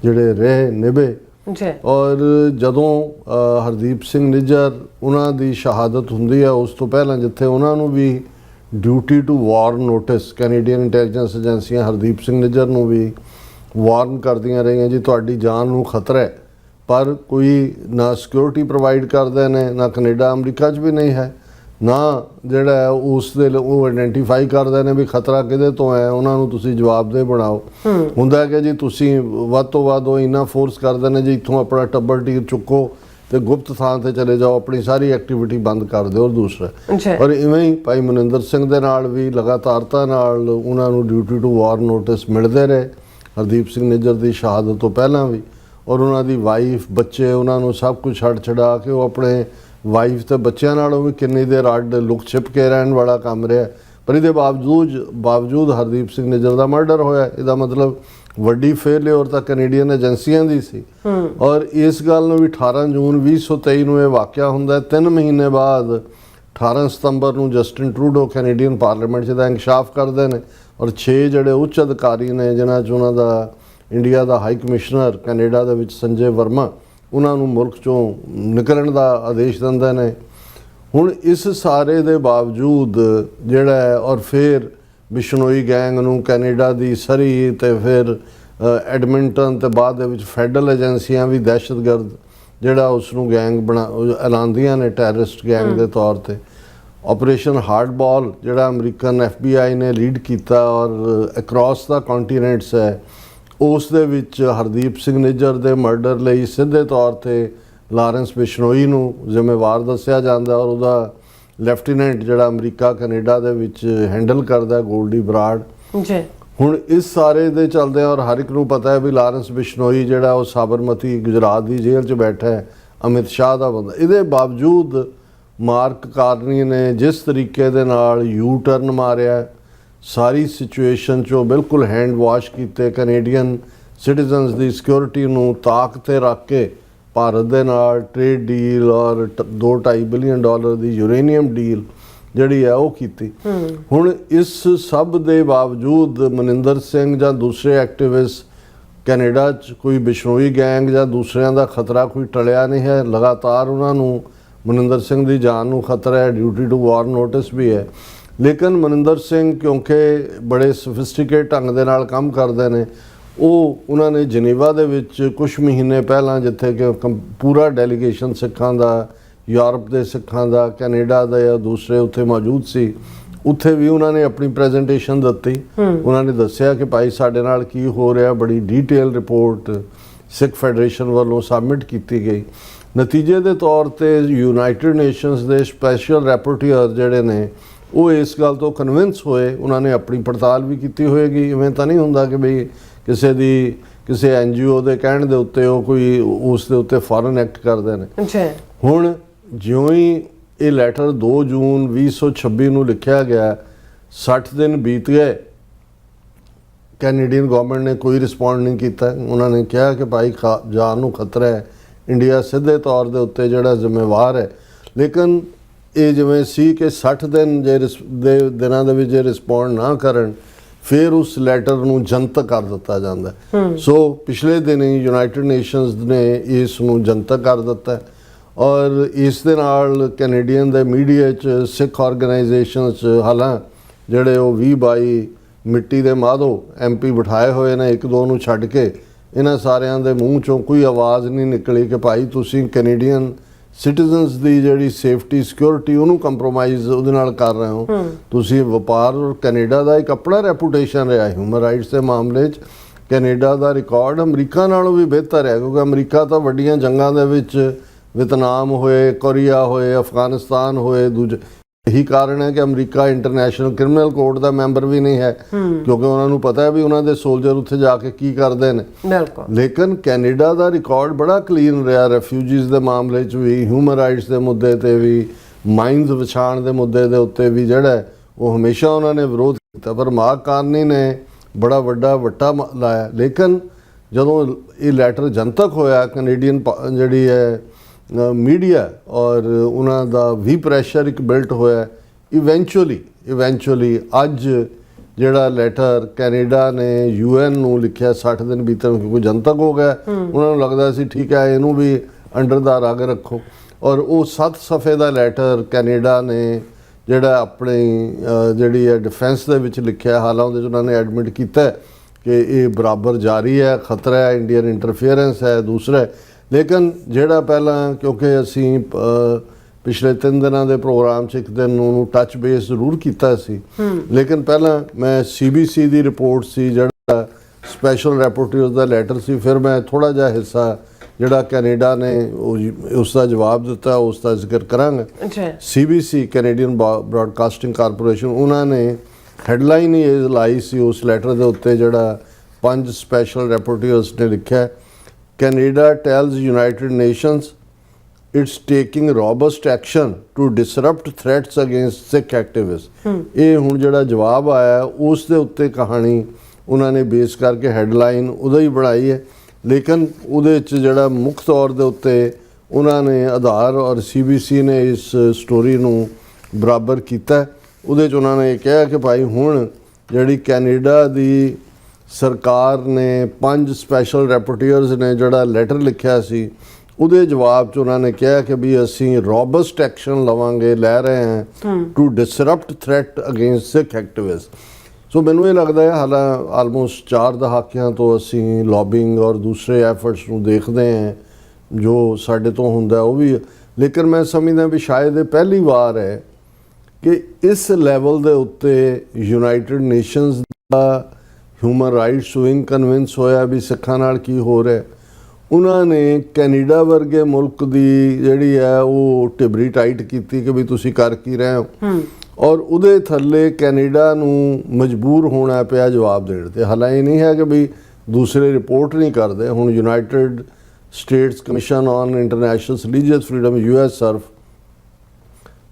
ਜਿਹੜੇ ਰਹੇ ਨਿਭੇ ਔਰ ਜਦੋਂ ਹਰਦੀਪ ਸਿੰਘ ਨਿੱਜਰ ਉਹਨਾਂ ਦੀ ਸ਼ਹਾਦਤ ਹੁੰਦੀ ਹੈ ਉਸ ਤੋਂ ਪਹਿਲਾਂ ਜਿੱਥੇ ਉਹਨਾਂ ਨੂੰ ਵੀ duty to warn notice Canadian intelligence ਏਜੰਸੀਆਂ ਹਰਦੀਪ ਸਿੰਘ ਨਿੱਜਰ ਨੂੰ ਵੀ ਵਾਰਨ ਕਰਦੀਆਂ ਰਹੀਆਂ ਜੀ ਤੁਹਾਡੀ ਜਾਨ ਨੂੰ ਖਤਰਾ ਹੈ, ਪਰ ਕੋਈ ਨਾ ਸਿਕਿਉਰਿਟੀ ਪ੍ਰੋਵਾਈਡ ਕਰਦੇ ਨੇ, ਨਾ ਕੈਨੇਡਾ ਅਮਰੀਕਾ 'ਚ ਵੀ ਨਹੀਂ ਹੈ ਨਾ ਜਿਹੜਾ ਹੈ ਉਸ ਦੇ ਉਹ ਆਇਡੈਂਟੀਫਾਈ ਕਰਦੇ ਨੇ ਵੀ ਖਤਰਾ ਕਿਹਦੇ ਤੋਂ ਹੈ, ਉਹਨਾਂ ਨੂੰ ਤੁਸੀਂ ਜਵਾਬਦੇਹ ਬਣਾਓ। ਹੁੰਦਾ ਕਿ ਜੀ ਤੁਸੀਂ ਵੱਧ ਤੋਂ ਵੱਧ ਉਹ ਇੰਨਾ ਫੋਰਸ ਕਰਦੇ ਨੇ ਜੀ ਇੱਥੋਂ ਆਪਣਾ ਟੱਬਰ ਟੀਰ ਚੁੱਕੋ ਤੇ ਗੁਪਤ ਥਾਂ ਤੇ ਚਲੇ ਜਾਓ, ਆਪਣੀ ਸਾਰੀ ਐਕਟੀਵਿਟੀ ਬੰਦ ਕਰ ਦਿਓ। ਔਰ ਦੂਸਰਾ ਔਰ ਇਵੇਂ ਹੀ ਭਾਈ ਮਨਿੰਦਰ ਸਿੰਘ ਦੇ ਨਾਲ ਵੀ ਲਗਾਤਾਰਤਾ ਨਾਲ ਉਹਨਾਂ ਨੂੰ ਡਿਊਟੀ ਟੂ ਵਾਰ ਨੋਟਿਸ ਮਿਲਦੇ ਰਹੇ, ਹਰਦੀਪ ਸਿੰਘ ਨਿੱਜਰ ਦੀ ਸ਼ਹਾਦਤ ਤੋਂ ਪਹਿਲਾਂ ਵੀ। ਔਰ ਉਹਨਾਂ ਦੀ ਵਾਈਫ ਬੱਚੇ ਉਹਨਾਂ ਨੂੰ ਸਭ ਕੁਝ ਛੱਡ ਛਡਾ ਕੇ ਉਹ ਆਪਣੇ ਵਾਈਫ ਤੇ ਬੱਚਿਆਂ ਨਾਲੋਂ ਵੀ ਕਿੰਨੀ ਦੇਰ ਅੱਡ ਲੁਕ ਛਿਪ ਕੇ ਰਹਿਣ ਵਾਲਾ ਕੰਮ ਰਿਹਾ। ਪਰ ਇਹਦੇ ਬਾਵਜੂਦ ਹਰਦੀਪ ਸਿੰਘ ਨਿੱਜਰ ਦਾ ਮਰਡਰ ਹੋਇਆ। ਇਹਦਾ ਮਤਲਬ ਵੱਡੀ ਫੇਲਿਓਰ ਤਾਂ ਕੈਨੇਡੀਅਨ ਏਜੰਸੀਆਂ ਦੀ ਸੀ। ਔਰ ਇਸ ਗੱਲ ਨੂੰ ਵੀ 18 ਜੂਨ 2023 ਨੂੰ ਇਹ ਵਾਕਿਆ ਹੁੰਦਾ। 3 ਮਹੀਨੇ ਬਾਅਦ 18 ਸਤੰਬਰ ਨੂੰ ਜਸਟਿਨ ਟਰੂਡੋ ਕੈਨੇਡੀਅਨ ਪਾਰਲੀਮੈਂਟ 'ਚ ਦਾ ਇੰਕਸ਼ਾਫ ਕਰਦੇ ਨੇ। ਔਰ 6 ਜਿਹੜੇ ਉੱਚ ਅਧਿਕਾਰੀ ਨੇ ਜਿਨ੍ਹਾਂ 'ਚ ਉਹਨਾਂ ਦਾ ਇੰਡੀਆ ਦਾ ਹਾਈ ਕਮਿਸ਼ਨਰ ਕੈਨੇਡਾ ਦੇ ਵਿੱਚ ਸੰਜੇ ਵਰਮਾ, ਉਹਨਾਂ ਨੂੰ ਮੁਲਕ 'ਚੋਂ ਨਿਕਲਣ ਦਾ ਆਦੇਸ਼ ਦਿੰਦੇ ਨੇ। ਹੁਣ ਇਸ ਸਾਰੇ ਦੇ ਬਾਵਜੂਦ ਜਿਹੜਾ ਹੈ ਔਰ ਫਿਰ ਬਿਸ਼ਨੋਈ ਗੈਂਗ ਨੂੰ ਕੈਨੇਡਾ ਦੀ ਸਰੀ ਤੇ ਫਿਰ ਐਡਮਿੰਟਨ ਤੇ ਬਾਅਦ ਦੇ ਵਿੱਚ ਫੈਡਰਲ ਏਜੰਸੀਆਂ ਵੀ ਦਹਿਸ਼ਤਗਰਦ ਜਿਹੜਾ ਉਸ ਨੂੰ ਗੈਂਗ ਐਲਾਨਦੀਆਂ ਨੇ ਟੈਰਰਿਸਟ ਗੈਂਗ ਦੇ ਤੌਰ ਤੇ। ਆਪਰੇਸ਼ਨ ਹਾਰਡਬਾਲ ਜਿਹੜਾ ਅਮਰੀਕਨ FBI ਨੇ ਲੀਡ ਕੀਤਾ ਔਰ ਅਕ੍ਰੋਸ ਦਾ ਕੰਟੀਨੈਂਟਸ ਹੈ, ਉਸ ਦੇ ਵਿੱਚ ਹਰਦੀਪ ਸਿੰਘ ਨਿੱਜਰ ਦੇ ਮਰਡਰ ਲਈ ਸਿੱਧੇ ਤੌਰ ਤੇ ਲਾਰੈਂਸ ਬਿਸ਼ਨੋਈ ਨੂੰ ਜ਼ਿੰਮੇਵਾਰ ਦੱਸਿਆ ਜਾਂਦਾ ਔਰ ਉਹਦਾ ਲੈਫਟੀਨੈਂਟ ਜਿਹੜਾ ਅਮਰੀਕਾ ਕੈਨੇਡਾ ਦੇ ਵਿੱਚ ਹੈਂਡਲ ਕਰਦਾ ਗੋਲਡੀ ਬਰਾਡ ਜੀ। ਹੁਣ ਇਸ ਸਾਰੇ ਦੇ ਚੱਲਦੇ ਔਰ ਹਰ ਇੱਕ ਨੂੰ ਪਤਾ ਹੈ ਵੀ ਲਾਰੈਂਸ ਬਿਸ਼ਨੋਈ ਜਿਹੜਾ ਉਹ ਸਾਬਰਮਤੀ ਗੁਜਰਾਤ ਦੀ ਜੇਲ੍ਹ 'ਚ ਬੈਠਾ ਹੈ, ਅਮਿਤ ਸ਼ਾਹ ਦਾ ਬੰਦਾ। ਇਹਦੇ ਬਾਵਜੂਦ ਮਾਰਕ ਕਾਰਨੀ ਨੇ ਜਿਸ ਤਰੀਕੇ ਦੇ ਨਾਲ ਯੂ ਟਰਨ ਮਾਰਿਆ, ਸਾਰੀ ਸਿਚੁਏਸ਼ਨ 'ਚੋਂ ਬਿਲਕੁਲ ਹੈਂਡ ਵਾਸ਼ ਕੀਤੇ, ਕੈਨੇਡੀਅਨ ਸਿਟੀਜ਼ਨਸ ਦੀ ਸਿਕਿਉਰਿਟੀ ਨੂੰ ਤਾਕ 'ਤੇ ਰੱਖ ਕੇ ਭਾਰਤ ਦੇ ਨਾਲ ਟ੍ਰੇਡ ਡੀਲ ਔਰ $2.5 ਬਿਲੀਅਨ ਦੀ ਯੂਰੇਨੀਅਮ ਡੀਲ ਜਿਹੜੀ ਹੈ ਉਹ ਕੀਤੀ। ਹੁਣ ਇਸ ਸਭ ਦੇ ਬਾਵਜੂਦ ਮਨਿੰਦਰ ਸਿੰਘ ਜਾਂ ਦੂਸਰੇ ਐਕਟਿਵਿਸਟ ਕੈਨੇਡਾ 'ਚ ਕੋਈ ਬਿਸ਼ਨੋਈ ਗੈਂਗ ਜਾਂ ਦੂਸਰਿਆਂ ਦਾ ਖਤਰਾ ਕੋਈ ਟਲਿਆ ਨਹੀਂ ਹੈ। ਲਗਾਤਾਰ ਉਹਨਾਂ ਨੂੰ ਮਨਿੰਦਰ ਸਿੰਘ ਦੀ ਜਾਨ ਨੂੰ ਖਤਰਾ ਹੈ, ਡਿਊਟੀ ਟੂ ਵਾਰ ਨੋਟਿਸ ਵੀ ਹੈ। ਲੇਕਿਨ ਮਨਿੰਦਰ ਸਿੰਘ ਕਿਉਂਕਿ ਬੜੇ ਸੋਫਿਸਟੀਕੇਟ ਢੰਗ ਦੇ ਨਾਲ ਕੰਮ ਕਰਦੇ ਨੇ, ਉਹਨਾਂ ਨੇ ਜਨੇਵਾ ਦੇ ਵਿੱਚ ਕੁਝ ਮਹੀਨੇ ਪਹਿਲਾਂ ਜਿੱਥੇ ਕਿ ਪੂਰਾ ਡੈਲੀਗੇਸ਼ਨ ਸਿੱਖਾਂ ਦਾ, ਯੂਰਪ ਦੇ ਸਿੱਖਾਂ ਦਾ, ਕੈਨੇਡਾ ਦਾ ਜਾਂ ਦੂਸਰੇ ਉੱਥੇ ਮੌਜੂਦ ਸੀ, ਉੱਥੇ ਵੀ ਉਹਨਾਂ ਨੇ ਆਪਣੀ ਪ੍ਰੈਜੈਂਟੇਸ਼ਨ ਦਿੱਤੀ। ਉਹਨਾਂ ਨੇ ਦੱਸਿਆ ਕਿ ਭਾਈ ਸਾਡੇ ਨਾਲ ਕੀ ਹੋ ਰਿਹਾ, ਬੜੀ ਡੀਟੇਲ ਰਿਪੋਰਟ ਸਿੱਖ ਫੈਡਰੇਸ਼ਨ ਵੱਲੋਂ ਸਬਮਿਟ ਕੀਤੀ ਗਈ। ਨਤੀਜੇ ਦੇ ਤੌਰ ਤੇ ਯੂਨਾਈਟਿਡ ਨੇਸ਼ਨਸ ਦੇ ਸਪੈਸ਼ਲ ਰੈਪੋਰਟੀਅਰ ਜਿਹੜੇ ਨੇ ਉਹ ਇਸ ਗੱਲ ਤੋਂ ਕਨਵਿੰਸ ਹੋਏ। ਉਹਨਾਂ ਨੇ ਆਪਣੀ ਪੜਤਾਲ ਵੀ ਕੀਤੀ ਹੋਏਗੀ। ਇਵੇਂ ਤਾਂ ਨਹੀਂ ਹੁੰਦਾ ਕਿ ਬਈ ਕਿਸੇ NGO ਦੇ ਕਹਿਣ ਦੇ ਉੱਤੇ ਉਹ ਕੋਈ ਉਸ ਦੇ ਉੱਤੇ ਫੌਰਨ ਐਕਟ ਕਰਦੇ ਨੇ। ਹੁਣ ਜਿਉਂ ਹੀ ਇਹ ਲੈਟਰ 2 ਜੂਨ 2026 ਨੂੰ ਲਿਖਿਆ ਗਿਆ, 60 ਦਿਨ ਬੀਤ ਗਏ, ਕੈਨੇਡੀਅਨ ਗਵਰਨਮੈਂਟ ਨੇ ਕੋਈ ਰਿਸਪੌਂਡ ਨਹੀਂ ਕੀਤਾ। ਉਹਨਾਂ ਨੇ ਕਿਹਾ ਕਿ ਭਾਈ ਜਾਨ ਨੂੰ ਖਤਰਾ ਹੈ, ਇੰਡੀਆ ਸਿੱਧੇ ਤੌਰ ਦੇ ਉੱਤੇ ਜਿਹੜਾ ਜ਼ਿੰਮੇਵਾਰ ਹੈ। ਲੇਕਿਨ ਇਹ ਜਿਵੇਂ ਸੀ ਕਿ 60 ਦਿਨ ਦੇ ਦਿਨਾਂ ਦੇ ਵਿੱਚ ਜੇ ਰਿਸਪੌਂਡ ਨਾ ਕਰਨ ਫਿਰ ਉਸ ਲੈਟਰ ਨੂੰ ਜਨਤਕ ਕਰ ਦਿੱਤਾ ਜਾਂਦਾ। ਸੋ ਪਿਛਲੇ ਦਿਨ ਹੀ ਯੂਨਾਈਟਿਡ ਨੇਸ਼ਨਸ ਨੇ ਇਸ ਨੂੰ ਜਨਤਕ ਕਰ ਦਿੱਤਾ ਔਰ ਇਸ ਦੇ ਨਾਲ ਕੈਨੇਡੀਅਨ ਦੇ ਮੀਡੀਆ 'ਚ ਸਿੱਖ ਆਰਗੇਨਾਈਜੇਸ਼ਨਸ 'ਚ ਹਾਲਾਂ ਜਿਹੜੇ ਉਹ 20-22 ਮਿੱਟੀ ਦੇ ਮਾਧੋ MP ਬਿਠਾਏ ਹੋਏ ਨੇ, ਇੱਕ ਦੋ ਨੂੰ ਛੱਡ ਕੇ ਇਹਨਾਂ ਸਾਰਿਆਂ ਦੇ ਮੂੰਹ 'ਚੋਂ ਕੋਈ ਆਵਾਜ਼ ਨਹੀਂ ਨਿਕਲੀ ਕਿ ਭਾਈ ਤੁਸੀਂ ਕੈਨੇਡੀਅਨ ਸਿਟੀਜ਼ਨਸ ਦੀ ਜਿਹੜੀ ਸੇਫਟੀ ਸਿਕਿਉਰਿਟੀ ਉਹਨੂੰ ਕੰਪਰੋਮਾਈਜ਼ ਉਹਦੇ ਨਾਲ ਕਰ ਰਹੇ ਹੋ। ਤੁਸੀਂ ਵਪਾਰ ਔਰ ਕੈਨੇਡਾ ਦਾ ਇੱਕ ਆਪਣਾ ਰੈਪੂਟੇਸ਼ਨ ਰਿਹਾ ਹਿਊਮਨ ਰਾਈਟਸ ਦੇ ਮਾਮਲੇ 'ਚ। ਕੈਨੇਡਾ ਦਾ ਰਿਕਾਰਡ ਅਮਰੀਕਾ ਨਾਲੋਂ ਵੀ ਬਿਹਤਰ ਹੈ ਕਿਉਂਕਿ ਅਮਰੀਕਾ ਤਾਂ ਵੱਡੀਆਂ ਜੰਗਾਂ ਦੇ ਵਿੱਚ ਵਿਤਨਾਮ ਹੋਏ, ਕੋਰੀਆ ਹੋਏ, ਅਫਗਾਨਿਸਤਾਨ ਹੋਏ, ਇਹੀ ਕਾਰਨ ਹੈ ਕਿ ਅਮਰੀਕਾ ਇੰਟਰਨੈਸ਼ਨਲ ਕ੍ਰਿਮੀਨਲ ਕੋਰਟ ਦਾ ਮੈਂਬਰ ਵੀ ਨਹੀਂ ਹੈ ਕਿਉਂਕਿ ਉਹਨਾਂ ਨੂੰ ਪਤਾ ਹੈ ਵੀ ਉਹਨਾਂ ਦੇ ਸੋਲਜਰ ਉੱਥੇ ਜਾ ਕੇ ਕੀ ਕਰਦੇ ਨੇ। ਲੇਕਿਨ ਕੈਨੇਡਾ ਦਾ ਰਿਕਾਰਡ ਬੜਾ ਕਲੀਨ ਰਿਹਾ ਰੈਫਿਊਜੀਜ਼ ਦੇ ਮਾਮਲੇ 'ਚ ਵੀ, ਹਿਊਮਨ ਰਾਈਟਸ ਦੇ ਮੁੱਦੇ ਤੇ ਵੀ, ਮਾਈਨਸ ਵਿਛਾਣ ਦੇ ਮੁੱਦੇ ਦੇ ਉੱਤੇ ਵੀ ਜਿਹੜਾ ਉਹ ਹਮੇਸ਼ਾ ਉਹਨਾਂ ਨੇ ਵਿਰੋਧ ਕੀਤਾ। ਪਰ ਮਾਰਕ ਕਾਰਨੀ ਨੇ ਬੜਾ ਵੱਡਾ ਵੱਟਾ ਲਾਇਆ। ਲੇਕਿਨ ਜਦੋਂ ਇਹ ਲੈਟਰ ਜਨਤਕ ਹੋਇਆ, ਕੈਨੇਡੀਅਨ ਜਿਹੜੀ ਹੈ ਮੀਡੀਆ ਔਰ ਉਹਨਾਂ ਦਾ ਵੀ ਪ੍ਰੈਸ਼ਰ ਇੱਕ ਬਿਲਟ ਹੋਇਆ। ਇਵੈਂਚੁਅਲੀ ਅੱਜ ਜਿਹੜਾ ਲੈਟਰ ਕੈਨੇਡਾ ਨੇ UN ਨੂੰ ਲਿਖਿਆ 60 ਦਿਨ ਬੀਤਣ ਕਿਉਂਕਿ ਜਨਤਕ ਹੋ ਗਿਆ, ਉਹਨਾਂ ਨੂੰ ਲੱਗਦਾ ਸੀ ਠੀਕ ਹੈ ਇਹਨੂੰ ਵੀ ਅੰਡਰ ਦਾ ਰਗ ਰੱਖੋ। ਔਰ ਉਹ 7 ਸਫ਼ੇ ਦਾ ਲੈਟਰ ਕੈਨੇਡਾ ਨੇ ਜਿਹੜਾ ਆਪਣੀ ਜਿਹੜੀ ਹੈ ਡਿਫੈਂਸ ਦੇ ਵਿੱਚ ਲਿਖਿਆ, ਹਾਲਾਂ ਉਹਦੇ 'ਚ ਉਹਨਾਂ ਨੇ ਐਡਮਿਟ ਕੀਤਾ ਕਿ ਇਹ ਬਰਾਬਰ ਜਾਰੀ ਹੈ, ਖਤਰਾ ਹੈ, ਇੰਡੀਅਨ ਇੰਟਰਫੀਅਰੈਂਸ ਹੈ। ਦੂਸਰਾ ਲੇਕਿਨ ਜਿਹੜਾ ਪਹਿਲਾਂ ਕਿਉਂਕਿ ਅਸੀਂ ਪਿਛਲੇ 3 ਦਿਨਾਂ ਦੇ ਪ੍ਰੋਗਰਾਮ 'ਚ ਇੱਕ ਦਿਨ ਉਹਨੂੰ ਟੱਚ ਬੇਸ ਜ਼ਰੂਰ ਕੀਤਾ ਸੀ। ਲੇਕਿਨ ਪਹਿਲਾਂ ਮੈਂ CBC ਦੀ ਰਿਪੋਰਟ ਸੀ, ਜਿਹੜਾ ਸਪੈਸ਼ਲ ਰੈਪੋਰਟੇਜ ਦਾ ਲੈਟਰ ਸੀ, ਫਿਰ ਮੈਂ ਥੋੜ੍ਹਾ ਜਿਹਾ ਹਿੱਸਾ ਜਿਹੜਾ ਕੈਨੇਡਾ ਨੇ ਉਸ ਦਾ ਜਵਾਬ ਦਿੱਤਾ ਉਸ ਦਾ ਜ਼ਿਕਰ ਕਰਾਂਗਾ। CBC ਕੈਨੇਡੀਅਨ ਬ੍ਰਾਡਕਾਸਟਿੰਗ ਕਾਰਪੋਰੇਸ਼ਨ, ਉਹਨਾਂ ਨੇ ਹੈਡਲਾਈਨ ਹੀ ਇਹ ਲਾਈ ਸੀ ਉਸ ਲੈਟਰ ਦੇ ਉੱਤੇ, ਜਿਹੜਾ 5 ਸਪੈਸ਼ਲ ਰੈਪੋਰਟੇਜਸ ਨੇ ਲਿਖਿਆ, Canada tells United Nations it's taking robust action to disrupt threats against Sikh activist. ਇਹ ਹੁਣ ਜਿਹੜਾ ਜਵਾਬ ਆਇਆ ਉਸ ਦੇ ਉੱਤੇ ਕਹਾਣੀ ਉਹਨਾਂ ਨੇ ਬੇਸ ਕਰਕੇ ਹੈਡਲਾਈਨ ਉਹਦਾ ਹੀ ਬਣਾਈ ਹੈ। ਲੇਕਿਨ ਉਹਦੇ 'ਚ ਜਿਹੜਾ ਮੁੱਖ ਤੌਰ ਦੇ ਉੱਤੇ ਉਹਨਾਂ ਨੇ ਆਧਾਰ ਔਰ CBC ਨੇ ਇਸ ਸਟੋਰੀ ਨੂੰ ਬਰਾਬਰ ਕੀਤਾ। ਉਹਦੇ 'ਚ ਉਹਨਾਂ ਨੇ ਕਿਹਾ ਕਿ ਭਾਈ ਹੁਣ ਜਿਹੜੀ ਕੈਨੇਡਾ ਦੀ ਸਰਕਾਰ ਨੇ 5 ਸਪੈਸ਼ਲ ਰੈਪੋਰਟੇਜਸ ਨੇ ਜਿਹੜਾ ਲੈਟਰ ਲਿਖਿਆ ਸੀ, ਉਹਦੇ ਜਵਾਬ 'ਚ ਉਹਨਾਂ ਨੇ ਕਿਹਾ ਕਿ ਵੀ ਅਸੀਂ ਰੋਬਸਟ ਐਕਸ਼ਨ ਲਵਾਂਗੇ, ਲੈ ਰਹੇ ਹਾਂ to disrupt threat against Sikh activist. So ਮੈਨੂੰ ਇਹ ਲੱਗਦਾ ਹੈ ਹਾਲਾਂ ਆਲਮੋਸਟ 4 ਦਹਾਕਿਆਂ ਤੋਂ ਅਸੀਂ ਲੌਬਿੰਗ ਔਰ ਦੂਸਰੇ ਐਫਰਟਸ ਨੂੰ ਦੇਖਦੇ ਹਾਂ ਜੋ ਸਾਡੇ ਤੋਂ ਹੁੰਦਾ ਉਹ ਵੀ, ਲੇਕਿਨ ਮੈਂ ਸਮਝਦਾ ਵੀ ਸ਼ਾਇਦ ਇਹ ਪਹਿਲੀ ਵਾਰ ਹੈ ਕਿ ਇਸ ਲੈਵਲ ਦੇ ਉੱਤੇ ਯੂਨਾਈਟਿਡ ਨੇਸ਼ਨਸ ਦਾ ਹਿਊਮਨ ਰਾਈਟਸ ਵਿੰਗ ਕਨਵਿੰਸ ਹੋਇਆ ਵੀ ਸਿੱਖਾਂ ਨਾਲ ਕੀ ਹੋ ਰਿਹਾ। ਉਹਨਾਂ ਨੇ ਕੈਨੇਡਾ ਵਰਗੇ ਮੁਲਕ ਦੀ ਜਿਹੜੀ ਹੈ ਉਹ ਟਿਬਰੀ ਟਾਈਟ ਕੀਤੀ ਕਿ ਵੀ ਤੁਸੀਂ ਕਰ ਕੀ ਰਹੇ ਹੋ, ਔਰ ਉਹਦੇ ਥੱਲੇ ਕੈਨੇਡਾ ਨੂੰ ਮਜਬੂਰ ਹੋਣਾ ਪਿਆ ਜਵਾਬ ਦੇਣ ਤੇ। ਹਾਲਾਂਕਿ ਇਹ ਨਹੀਂ ਹੈ ਕਿ ਵੀ ਦੂਸਰੇ ਰਿਪੋਰਟ ਨਹੀਂ ਕਰਦੇ। ਹੁਣ United States commission on international religious freedom USCIRF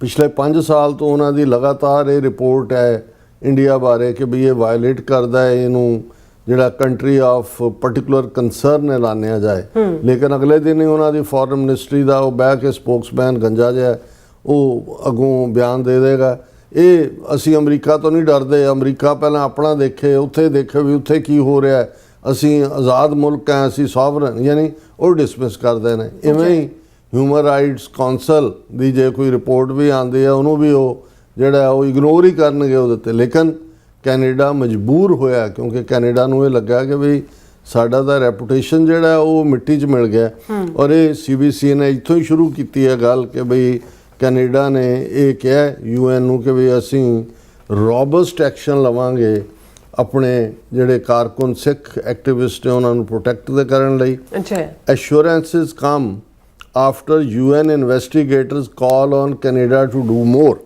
ਪਿਛਲੇ 5 ਸਾਲ ਤੋਂ ਉਹਨਾਂ ਦੀ ਲਗਾਤਾਰ ਇਹ ਰਿਪੋਰਟ ਹੈ ਇੰਡੀਆ ਬਾਰੇ ਕਿ ਵੀ ਇਹ ਵਾਇਲੇਟ ਕਰਦਾ ਹੈ, ਇਹਨੂੰ ਜਿਹੜਾ ਕੰਟਰੀ ਆਫ ਪਾਰਟਿਕੂਲਰ ਕੰਸਰਨ ਐਲਾਨਿਆ ਜਾਏ। ਲੇਕਿਨ ਅਗਲੇ ਦਿਨ ਹੀ ਉਹਨਾਂ ਦੀ ਫੋਰਨ ਮਿਨਿਸਟਰੀ ਦਾ ਉਹ ਬਹਿ ਕੇ ਸਪੋਕਸਮੈਨ ਗੰਜਾ ਜਿਹਾ ਉਹ ਅੱਗੋਂ ਬਿਆਨ ਦੇ ਦੇਗਾ, ਇਹ ਅਸੀਂ ਅਮਰੀਕਾ ਤੋਂ ਨਹੀਂ ਡਰਦੇ, ਅਮਰੀਕਾ ਪਹਿਲਾਂ ਆਪਣਾ ਦੇਖੇ, ਉੱਥੇ ਦੇਖੇ ਵੀ ਉੱਥੇ ਕੀ ਹੋ ਰਿਹਾ, ਅਸੀਂ ਆਜ਼ਾਦ ਮੁਲਕ ਹਾਂ, ਅਸੀਂ ਸੋਵਰਨ, ਯਾਨੀ ਉਹ ਡਿਸਮਿਸ ਕਰਦੇ ਨੇ। ਇਵੇਂ ਹੀ ਹਿਊਮਨ ਰਾਈਟਸ ਕੌਂਸਲ ਦੀ ਜੇ ਕੋਈ ਰਿਪੋਰਟ ਵੀ ਆਉਂਦੀ ਹੈ ਉਹਨੂੰ ਵੀ ਉਹ ਜਿਹੜਾ ਉਹ ਇਗਨੋਰ ਹੀ ਕਰਨਗੇ ਉਹਦੇ 'ਤੇ। ਲੇਕਿਨ ਕੈਨੇਡਾ ਮਜਬੂਰ ਹੋਇਆ ਕਿਉਂਕਿ ਕੈਨੇਡਾ ਨੂੰ ਇਹ ਲੱਗਾ ਕਿ ਵੀ ਸਾਡਾ ਤਾਂ ਰੈਪੂਟੇਸ਼ਨ ਜਿਹੜਾ ਉਹ ਮਿੱਟੀ 'ਚ ਮਿਲ ਗਿਆ। ਔਰ ਇਹ CBC ਨੇ ਇੱਥੋਂ ਹੀ ਸ਼ੁਰੂ ਕੀਤੀ ਹੈ ਗੱਲ ਕਿ ਬਈ ਕੈਨੇਡਾ ਨੇ ਇਹ ਕਿਹਾ UN ਨੂੰ ਕਿ ਵੀ ਅਸੀਂ ਰੋਬਸਟ ਐਕਸ਼ਨ ਲਵਾਂਗੇ ਆਪਣੇ ਜਿਹੜੇ ਕਾਰਕੁਨ ਸਿੱਖ ਐਕਟਿਵਿਸਟ ਨੇ ਉਹਨਾਂ ਨੂੰ ਪ੍ਰੋਟੈਕਟ ਦੇ ਕਰਨ ਲਈ। Assurances come after UN investigators call on Canada to do more,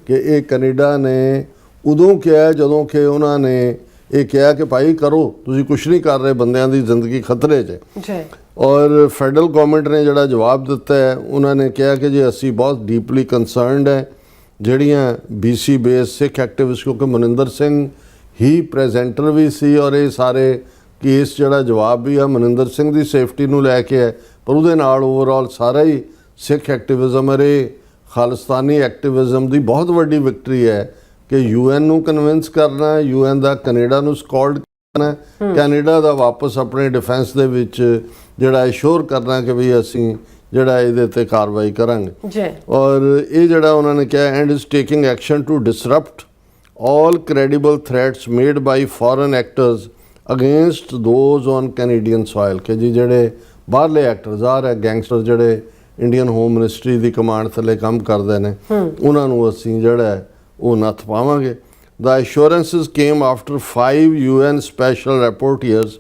ਕਿ ਇਹ ਕੈਨੇਡਾ ਨੇ ਉਦੋਂ ਕਿਹਾ ਜਦੋਂ ਕਿ ਉਹਨਾਂ ਨੇ ਇਹ ਕਿਹਾ ਕਿ ਭਾਈ ਕਰੋ, ਤੁਸੀਂ ਕੁਛ ਨਹੀਂ ਕਰ ਰਹੇ, ਬੰਦਿਆਂ ਦੀ ਜ਼ਿੰਦਗੀ ਖਤਰੇ 'ਚ। ਔਰ ਫੈਡਰਲ ਗਵਰਨਮੈਂਟ ਨੇ ਜਿਹੜਾ ਜਵਾਬ ਦਿੱਤਾ ਹੈ ਉਹਨਾਂ ਨੇ ਕਿਹਾ ਕਿ ਜੇ ਅਸੀਂ ਬਹੁਤ ਡੀਪਲੀ ਕੰਸਰਨਡ ਹੈ ਜਿਹੜੀਆਂ BC ਬੇਸ ਸਿੱਖ ਐਕਟਿਵਿਸਟ, ਕਿਉਂਕਿ ਮਨਿੰਦਰ ਸਿੰਘ ਹੀ ਪ੍ਰੈਜ਼ੈਂਟਰ ਵੀ ਸੀ ਔਰ ਇਹ ਸਾਰੇ ਕੇਸ ਜਿਹੜਾ ਜਵਾਬ ਵੀ ਆ ਮਨਿੰਦਰ ਸਿੰਘ ਦੀ ਸੇਫਟੀ ਨੂੰ ਲੈ ਕੇ ਹੈ, ਪਰ ਉਹਦੇ ਨਾਲ ਓਵਰਆਲ ਸਾਰਾ ਹੀ ਸਿੱਖ ਐਕਟਿਵਿਜ਼ਮ ਇਹ ਖਾਲਿਸਤਾਨੀ ਐਕਟਿਵਿਜ਼ਮ ਦੀ ਬਹੁਤ ਵੱਡੀ ਵਿਕਟਰੀ ਹੈ ਕਿ UN ਨੂੰ ਕਨਵਿੰਸ ਕਰਨਾ, UN ਦਾ ਕੈਨੇਡਾ ਨੂੰ ਸਕਾਲਡ ਕਰਨਾ, ਕੈਨੇਡਾ ਦਾ ਵਾਪਸ ਆਪਣੇ ਡਿਫੈਂਸ ਦੇ ਵਿੱਚ ਜਿਹੜਾ ਐਸ਼ੋਰ ਕਰਨਾ ਕਿ ਵੀ ਅਸੀਂ ਜਿਹੜਾ ਇਹਦੇ ਤੇ ਕਾਰਵਾਈ ਕਰਾਂਗੇ। ਔਰ ਇਹ ਜਿਹੜਾ ਉਹਨਾਂ ਨੇ ਕਿਹਾ and is taking action to disrupt all credible threats made by foreign actors against those on Canadian soil, ਕਿ ਜੀ ਜਿਹੜੇ ਬਾਹਰਲੇ ਐਕਟਰਸ ਆ ਰਹੇ ਗੈਂਗਸਟਰ ਜਿਹੜੇ ਇੰਡੀਅਨ ਹੋਮ ਮਿਨਿਸਟਰੀ ਦੀ ਕਮਾਂਡ ਥੱਲੇ ਕੰਮ ਕਰਦੇ ਨੇ ਉਹਨਾਂ ਨੂੰ ਅਸੀਂ ਜਿਹੜਾ ਉਹ ਨੱਥ ਪਾਵਾਂਗੇ। The assurances came after 5 UN special rapporteurs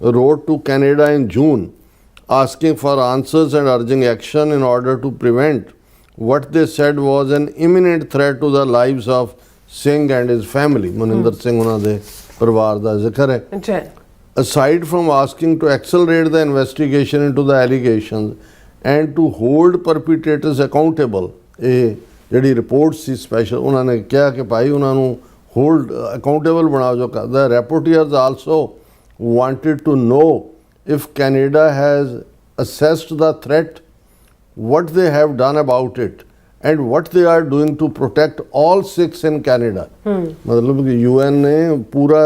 wrote to Canada in June asking for answers and urging action in order to prevent what they said was an imminent threat to the lives of Singh and his family. Maninder Singh ਉਹਨਾਂ ਦੇ ਪਰਿਵਾਰ ਦਾ ਜ਼ਿਕਰ ਹੈ। Aside from asking to accelerate the investigation into the allegations and to hold perpetrators accountable, ਇਹ ਜਿਹੜੀ report ਸੀ special ਉਹਨਾਂ ਨੇ ਕਿਹਾ ਕਿ ਭਾਈ ਉਹਨਾਂ ਨੂੰ ਹੋਲਡ ਅਕਾਊਂਟੇਬਲ ਬਣਾਓ ਜੋ ਕਰਦਾ। Rapporteurs also wanted to know if Canada has assessed the threat, what they have done about it and what they are doing to protect all Sikhs in Canada. ਮਤਲਬ ਕਿ UN ਨੇ ਪੂਰਾ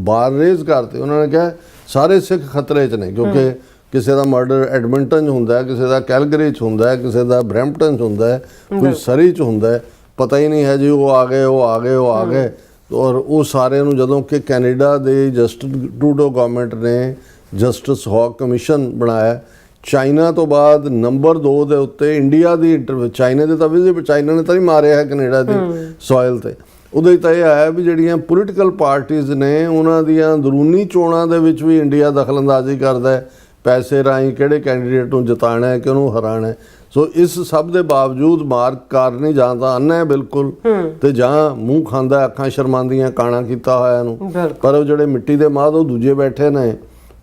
ਬਾਰ raise ਕਰਤੇ, ਉਹਨਾਂ ਨੇ ਕਿਹਾ ਸਾਰੇ ਸਿੱਖ ਖਤਰੇ 'ਚ ਨੇ ਕਿਉਂਕਿ ਕਿਸੇ ਦਾ ਮਰਡਰ ਐਡਮਿੰਟਨ 'ਚ ਹੁੰਦਾ ਹੈ, ਕਿਸੇ ਦਾ ਕੈਲਗਰੀ 'ਚ ਹੁੰਦਾ ਹੈ, ਕਿਸੇ ਦਾ ਬਰੈਂਪਟਨ 'ਚ ਹੁੰਦਾ ਹੈ, ਕੋਈ ਸਰੀ 'ਚ ਹੁੰਦਾ ਹੈ, ਪਤਾ ਹੀ ਨਹੀਂ ਹੈ ਜੀ ਉਹ ਆ ਗਏ ਉਹ ਆ ਗਏ ਉਹ ਆ ਗਏ। ਔਰ ਉਹ ਸਾਰਿਆਂ ਨੂੰ ਜਦੋਂ ਕਿ ਕੈਨੇਡਾ ਦੇ ਜਸਟਿਸ ਟਰੂਡੋ ਗਵਰਨਮੈਂਟ ਨੇ ਜਸਟਿਸ ਹੌਕ ਕਮਿਸ਼ਨ ਬਣਾਇਆ, ਚਾਈਨਾ ਤੋਂ ਬਾਅਦ ਨੰਬਰ 2 ਦੇ ਉੱਤੇ ਇੰਡੀਆ ਦੀ ਚਾਈਨਾ ਦੇ ਤਾਂ ਵਿਜ਼ਿਟ ਚਾਈਨਾ ਨੇ ਤਾਂ ਨਹੀਂ ਮਾਰਿਆ ਹੈ ਕੈਨੇਡਾ ਦੀ ਸੋਇਲ ਤੇ। ਉਹਦੇ ਤਾਂ ਇਹ ਆਇਆ ਵੀ ਜਿਹੜੀਆਂ ਪੋਲੀਟੀਕਲ ਪਾਰਟੀਆਂ ਨੇ ਉਹਨਾਂ ਦੀਆਂ ਅੰਦਰੂਨੀ ਚੋਣਾਂ ਦੇ ਵਿੱਚ ਵੀ ਇੰਡੀਆ ਦਖਲਅੰਦਾਜ਼ੀ ਕਰਦਾ ਹੈ, ਪੈਸੇ ਰਾਹੀਂ ਕਿਹੜੇ ਕੈਂਡੀਡੇਟ ਨੂੰ ਜਿਤਾਉਣਾ ਹੈ ਕਿ ਉਹਨੂੰ ਹਰਾਉਣਾ ਹੈ। ਸੋ ਇਸ ਸਭ ਦੇ ਬਾਵਜੂਦ ਮਾਰਕ ਕਾਰਨੀ ਜਾਂ ਤਾਂ ਅੰਨਾ ਹੈ ਬਿਲਕੁਲ, ਤੇ ਜਾਂ ਮੂੰਹ ਖਾਂਦਾ, ਅੱਖਾਂ ਸ਼ਰਮਾਂਦੀਆਂ, ਕਾਣਾ ਕੀਤਾ ਹੋਇਆ ਨੂੰ। ਪਰ ਉਹ ਜਿਹੜੇ ਮਿੱਟੀ ਦੇ ਮਾਦ ਉਹ ਦੂਜੇ ਬੈਠੇ ਨੇ,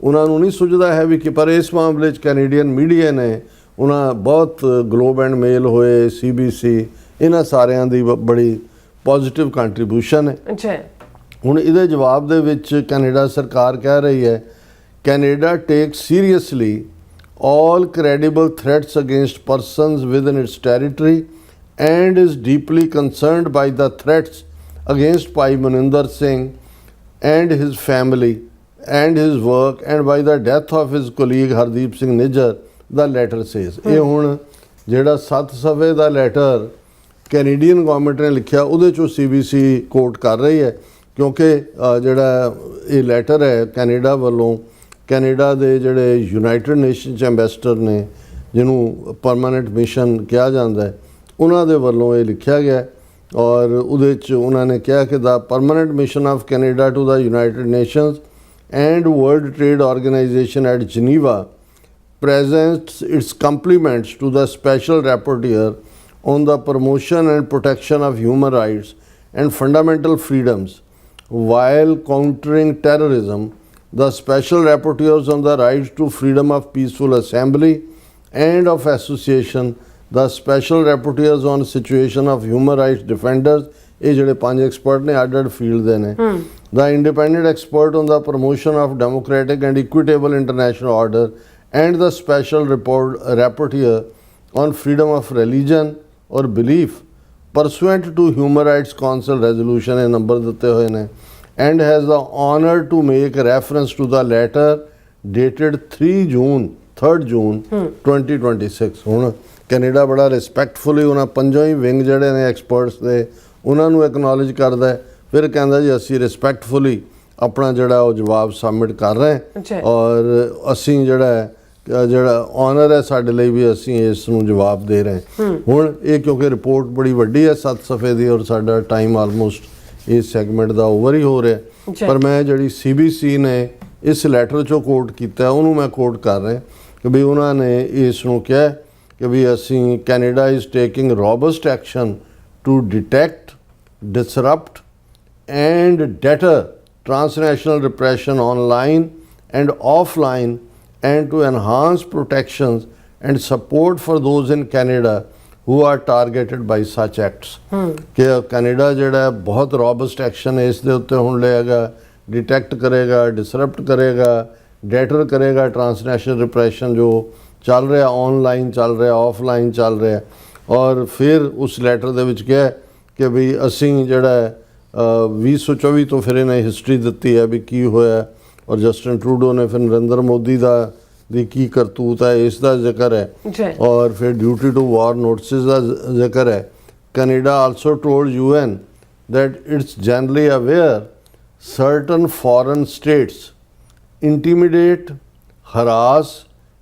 ਉਹਨਾਂ ਨੂੰ ਨਹੀਂ ਸੁਝਦਾ ਹੈ ਵੀ ਕਿ ਪਰ ਇਸ ਮਾਮਲੇ 'ਚ ਕੈਨੇਡੀਅਨ ਮੀਡੀਆ ਨੇ ਉਹਨਾਂ ਬਹੁਤ ਗਲੋਬ ਐਂਡ ਮੇਲ ਹੋਏ, CBC, ਇਹਨਾਂ ਸਾਰਿਆਂ ਦੀ ਬੜੀ ਪੋਜ਼ਿਟਿਵ ਕੰਟਰੀਬਿਊਸ਼ਨ ਹੈ। ਅੱਛਾ, ਹੁਣ ਇਹਦੇ ਜਵਾਬ ਦੇ ਵਿੱਚ ਕੈਨੇਡਾ ਸਰਕਾਰ ਕਹਿ ਰਹੀ ਹੈ Canada take seriously all credible threats against persons within its territory and is deeply concerned by the threats against Bhai Maninder Singh and his family and his work and by the death of his colleague Hardeep Singh Nijjar, the letter says। ਇਹ ਹੁਣ ਜਿਹੜਾ 7 ਸਫ਼ੇ ਦਾ letter Canadian government ਨੇ ਲਿਖਿਆ ਉਹਦੇ ਚੋਂ CBC ਕੋਟ ਕਰ ਰਹੀ ਹੈ, ਕਿਉਂਕਿ ਜਿਹੜਾ ਇਹ ਲੈਟਰ ਹੈ ਕੈਨੇਡਾ ਵੱਲੋਂ, ਕੈਨੇਡਾ ਦੇ ਜਿਹੜੇ ਯੂਨਾਈਟਿਡ ਨੇਸ਼ਨ 'ਚ ਐਂਬੈਸਡਰ ਨੇ ਜਿਹਨੂੰ ਪਰਮਾਨੈਂਟ ਮਿਸ਼ਨ ਕਿਹਾ ਜਾਂਦਾ ਹੈ, ਉਹਨਾਂ ਦੇ ਵੱਲੋਂ ਇਹ ਲਿਖਿਆ ਗਿਆ। ਔਰ ਉਹਦੇ 'ਚ ਉਹਨਾਂ ਨੇ ਕਿਹਾ ਕਿ the permanent mission of Canada to the United Nations and World Trade Organization at Geneva presents its compliments to the special rapporteur on the promotion and protection of human rights and fundamental freedoms while countering terrorism, the special rapporteurs on the rights to freedom of peaceful assembly and of association, the special rapporteurs on situation of human rights defenders, ਇਹ ਜਿਹੜੇ 5 expert ਨੇ ਅੱਡ-ਅੱਡ field ਦੇ ਨੇ, the independent expert on the promotion of democratic and equitable international order and the special rapporteur on freedom of religion or belief pursuant to Human Rights Council resolution ਇਹ number ਦਿੱਤੇ ਹੋਏ ਨੇ, and has the honor to make reference to the letter dated 3 June 2026। ਹੁਣ Canada ਬੜਾ respectfully ਉਹਨਾਂ ਪੰਜੋਂ ਹੀ wing ਜਿਹੜੇ ਨੇ experts ਦੇ ਉਹਨਾਂ ਨੂੰ ਐਕਨੋਲਜ ਕਰਦਾ ਹੈ, ਫਿਰ ਕਹਿੰਦਾ ਜੀ ਅਸੀਂ ਰਿਸਪੈਕਟਫੁਲੀ ਆਪਣਾ ਜਿਹੜਾ ਉਹ ਜਵਾਬ ਸਬਮਿਟ ਕਰ ਰਹੇ ਹਾਂ ਔਰ ਅਸੀਂ ਜਿਹੜਾ ਆਨਰ ਹੈ ਸਾਡੇ ਲਈ ਵੀ ਅਸੀਂ ਇਸ ਨੂੰ ਜਵਾਬ ਦੇ ਰਹੇ ਹਾਂ। ਹੁਣ ਇਹ ਕਿਉਂਕਿ ਰਿਪੋਰਟ ਬੜੀ ਵੱਡੀ ਹੈ 7 ਸਫ਼ੇ ਦੀ ਔਰ ਸਾਡਾ ਟਾਈਮ ਆਲਮੋਸਟ ਇਸ ਸੈਗਮੈਂਟ ਦਾ ਓਵਰ ਹੀ ਹੋ ਰਿਹਾ, ਪਰ ਮੈਂ ਜਿਹੜੀ CBC ਨੇ ਇਸ ਲੈਟਰ 'ਚੋਂ ਕੋਟ ਕੀਤਾ ਉਹਨੂੰ ਮੈਂ ਕੋਟ ਕਰ ਰਿਹਾ ਕਿ ਵੀ ਉਹਨਾਂ ਨੇ ਇਸ ਨੂੰ ਕਿਹਾ ਕਿ ਵੀ ਅਸੀਂ Canada is taking robust action to detect, disrupt and deter transnational repression online and offline and to enhance protections and support for those in Canada who are targeted by such acts। ਕਿ Canada ਜਿਹੜਾ ਬਹੁਤ ਰੋਬਸਟ action ਇਸ ਦੇ ਉੱਤੇ ਹੁਣ ਲਏਗਾ, detect ਕਰੇਗਾ, disrupt ਕਰੇਗਾ, ਡੈਟਰ ਕਰੇਗਾ ਟਰਾਂਸਨੈਸ਼ਨਲ ਰਿਪਰੈਸ਼ਨ ਜੋ ਚੱਲ ਰਿਹਾ, ਆਨਲਾਈਨ ਚੱਲ ਰਿਹਾ, ਆਫਲਾਈਨ ਚੱਲ ਰਿਹਾ। ਔਰ ਫਿਰ ਉਸ ਲੈਟਰ ਦੇ ਵਿੱਚ ਕਿਹਾ ਕਿ ਵੀ ਅਸੀਂ ਜਿਹੜਾ 2024 ਤੋਂ ਫਿਰ ਇਹਨੇ ਹਿਸਟਰੀ ਦਿੱਤੀ ਹੈ ਵੀ ਕੀ ਹੋਇਆ ਔਰ ਜਸਟਿਨ ਟਰੂਡੋ ਨੇ ਫਿਰ ਨਰਿੰਦਰ ਮੋਦੀ ਦੀ ਕੀ ਕਰਤੂਤ ਹੈ ਇਸ ਦਾ ਜ਼ਿਕਰ ਹੈ ਔਰ ਫਿਰ ਡਿਊਟੀ ਟੂ ਵਾਰ ਨੋਟਿਸਿਸ ਦਾ ਜ਼ਿਕਰ ਹੈ। Canada also told UN that it's generally aware certain foreign states intimidate, harass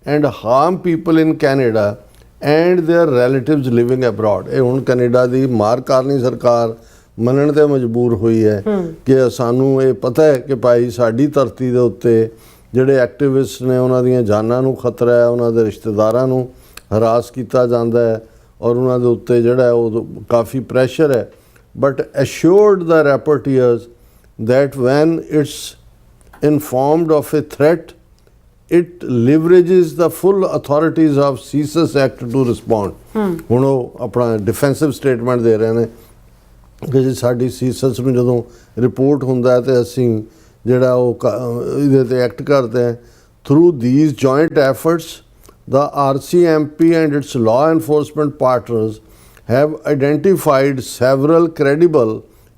and harm people in Canada and their relatives living abroad। ਇਹ ਹੁਣ ਕੈਨੇਡਾ ਦੀ ਮਾਰ ਕਾਰਨੀ ਸਰਕਾਰ ਮੰਨਣ ਤੇ ਮਜਬੂਰ ਹੋਈ ਹੈ ਕਿ ਸਾਨੂੰ ਇਹ ਪਤਾ ਹੈ ਕਿ ਭਾਈ ਸਾਡੀ ਧਰਤੀ ਦੇ ਉੱਤੇ ਜਿਹੜੇ ਐਕਟਿਵਿਸਟ ਨੇ ਉਹਨਾਂ ਦੀਆਂ ਜਾਨਾਂ ਨੂੰ ਖਤਰਾ ਹੈ, ਉਹਨਾਂ ਦੇ ਰਿਸ਼ਤੇਦਾਰਾਂ ਨੂੰ ਹਰਾਸ ਕੀਤਾ ਜਾਂਦਾ ਹੈ ਔਰ ਉਹਨਾਂ ਦੇ ਉੱਤੇ ਜਿਹੜਾ ਉਹ ਕਾਫੀ ਪ੍ਰੈਸ਼ਰ ਹੈ। But assured the rapporteurs that when it's informed of a threat it leverages the full authorities of CSIS Act to respond। ਹੁਣ ਉਹ ਆਪਣਾ ਡਿਫੈਂਸਿਵ ਸਟੇਟਮੈਂਟ ਦੇ ਰਹੇ ਨੇ ਕਿ ਜੀ ਸਾਡੀ CSIS ਨੂੰ ਜਦੋਂ ਰਿਪੋਰਟ ਹੁੰਦਾ ਤੇ ਅਸੀਂ ਜਿਹੜਾ ਉਹ ਇਹਦੇ ਤੇ ਐਕਟ ਕਰਦੇ ਹਾਂ। Through these joint efforts the RCMP and its law enforcement partners have identified several credible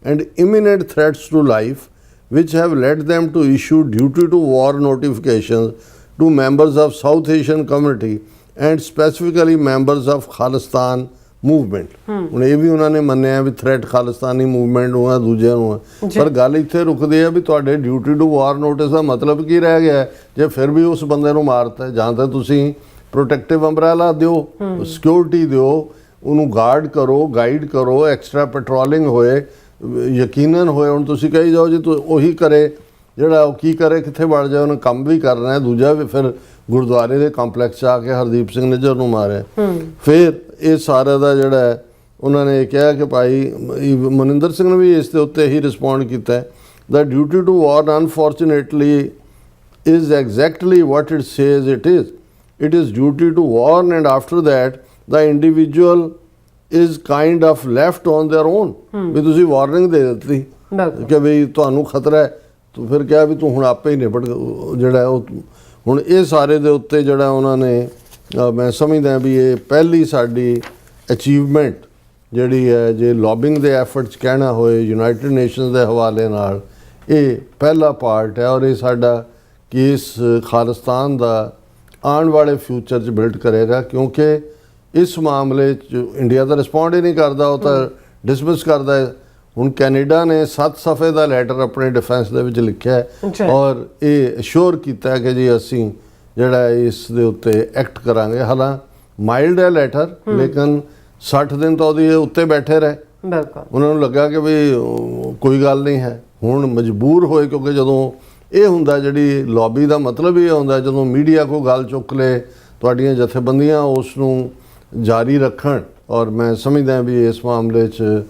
and imminent threats to life which have led them to issue duty to war notifications to members of South Asian community and specifically members of Khalistan movement। ਹੁਣ ਇਹ ਵੀ ਉਹਨਾਂ ਨੇ ਮੰਨਿਆ ਵੀ threat ਖਾਲਿਸਤਾਨੀ movement ਨੂੰ ਆ, ਦੂਜਿਆਂ ਨੂੰ ਆ, ਪਰ ਗੱਲ ਇੱਥੇ ਰੁਕਦੀ ਹੈ ਵੀ ਤੁਹਾਡੇ ਡਿਊਟੀ ਟੂ ਵਾਰ ਨੋਟਿਸ ਦਾ ਮਤਲਬ ਕੀ ਰਹਿ ਗਿਆ ਜੇ ਫਿਰ ਵੀ ਉਸ ਬੰਦੇ ਨੂੰ ਮਾਰਤਾ ਜਾਂ ਤਾਂ ਤੁਸੀਂ ਪ੍ਰੋਟੈਕਟਿਵ ਅੰਬ੍ਰੈਲਾ ਦਿਓ, ਸਿਕਿਉਰਿਟੀ ਦਿਓ, ਉਹਨੂੰ ਗਾਰਡ ਕਰੋ, ਗਾਈਡ ਕਰੋ, ਐਕਸਟਰਾ ਪੈਟਰੋਲਿੰਗ ਹੋਏ, ਯਕੀਨਨ ਹੋਏ। ਹੁਣ ਤੁਸੀਂ ਕਹੀ ਜਾਓ ਜੀ ਤੂੰ ਉਹੀ ਕਰੇ ਜਿਹੜਾ ਉਹ ਕੀ ਕਰੇ, ਕਿੱਥੇ ਵੜ ਜਾਏ, ਉਹਨੇ ਕੰਮ ਵੀ ਕਰਨਾ ਹੈ। ਦੂਜਾ ਵੀ ਫਿਰ ਗੁਰਦੁਆਰੇ ਦੇ ਕੰਪਲੈਕਸ 'ਚ ਆ ਕੇ ਹਰਦੀਪ ਸਿੰਘ ਨਿੱਜਰ ਨੂੰ ਮਾਰਿਆ। ਫਿਰ ਇਹ ਸਾਰਾ ਦਾ ਜਿਹੜਾ ਹੈ ਉਹਨਾਂ ਨੇ ਕਿਹਾ ਕਿ ਭਾਈ ਮਨਿੰਦਰ ਸਿੰਘ ਨੇ ਵੀ ਇਸ ਦੇ ਉੱਤੇ ਹੀ ਰਿਸਪੌਂਡ ਕੀਤਾ the duty to warn unfortunately is exactly what it says it is. It is duty to warn, and after that the individual is kind of left on their own. ਵੀ ਤੁਸੀਂ ਵਾਰਨਿੰਗ ਦੇ ਦਿੱਤੀ ਕਿ ਵੀ ਤੁਹਾਨੂੰ ਖਤਰਾ ਹੈ, ਤਾਂ ਫਿਰ ਕਿਹਾ ਵੀ ਤੂੰ ਹੁਣ ਆਪੇ ਹੀ ਨਿਪਟ ਜਿਹੜਾ ਉਹ। ਹੁਣ ਇਹ ਸਾਰੇ ਦੇ ਉੱਤੇ ਜਿਹੜਾ ਉਹਨਾਂ ਨੇ ਮੈਂ ਸਮਝਦਾ ਵੀ ਇਹ ਪਹਿਲੀ ਸਾਡੀ ਅਚੀਵਮੈਂਟ ਜਿਹੜੀ ਹੈ, ਜੇ ਲੌਬਿੰਗ ਦੇ ਐਫਰਟਸ ਕਹਿਣਾ ਹੋਏ ਯੂਨਾਈਟਿਡ ਨੇਸ਼ਨਸ ਦੇ ਹਵਾਲੇ ਨਾਲ, ਇਹ ਪਹਿਲਾ ਪਾਰਟ ਹੈ। ਔਰ ਇਹ ਸਾਡਾ ਕੇਸ ਖਾਲਿਸਤਾਨ ਦਾ ਆਉਣ ਵਾਲੇ ਫਿਊਚਰ 'ਚ ਬਿਲਡ ਕਰੇਗਾ, ਕਿਉਂਕਿ ਇਸ ਮਾਮਲੇ 'ਚ ਇੰਡੀਆ ਤਾਂ ਰਿਸਪੌਂਡ ਹੀ ਨਹੀਂ ਕਰਦਾ, ਉਹ ਤਾਂ ਡਿਸਮਿਸ ਕਰਦਾ ਹੈ। ਹੁਣ ਕੈਨੇਡਾ ਨੇ 7 ਸਫ਼ੇ ਦਾ ਲੈਟਰ ਆਪਣੇ ਡਿਫੈਂਸ ਦੇ ਵਿੱਚ ਲਿਖਿਆ ਔਰ ਇਹ ਅਸ਼ੋਰ ਕੀਤਾ ਕਿ ਜੀ ਅਸੀਂ ਜਿਹੜਾ ਇਸ ਦੇ ਉੱਤੇ ਐਕਟ ਕਰਾਂਗੇ। ਹਾਲਾਂ ਮਾਈਲਡ ਹੈ ਲੈਟਰ, ਲੇਕਿਨ 60 ਦਿਨ ਤਾਂ ਉਹਦੇ ਉੱਤੇ ਬੈਠੇ ਰਹੇ। ਉਹਨਾਂ ਨੂੰ ਲੱਗਾ ਕਿ ਵੀ ਕੋਈ ਗੱਲ ਨਹੀਂ ਹੈ। ਹੁਣ ਮਜਬੂਰ ਹੋਏ, ਕਿਉਂਕਿ ਜਦੋਂ ਇਹ ਹੁੰਦਾ ਜਿਹੜੀ ਲੌਬੀ ਦਾ ਮਤਲਬ ਇਹ ਹੁੰਦਾ ਜਦੋਂ ਮੀਡੀਆ ਕੋਈ ਗੱਲ ਚੁੱਕ ਲੇ, ਤੁਹਾਡੀਆਂ ਜਥੇਬੰਦੀਆਂ ਉਸ ਨੂੰ ਜਾਰੀ ਰੱਖਣ। ਔਰ ਮੈਂ ਸਮਝਦਾ ਵੀ ਇਸ ਮਾਮਲੇ 'ਚ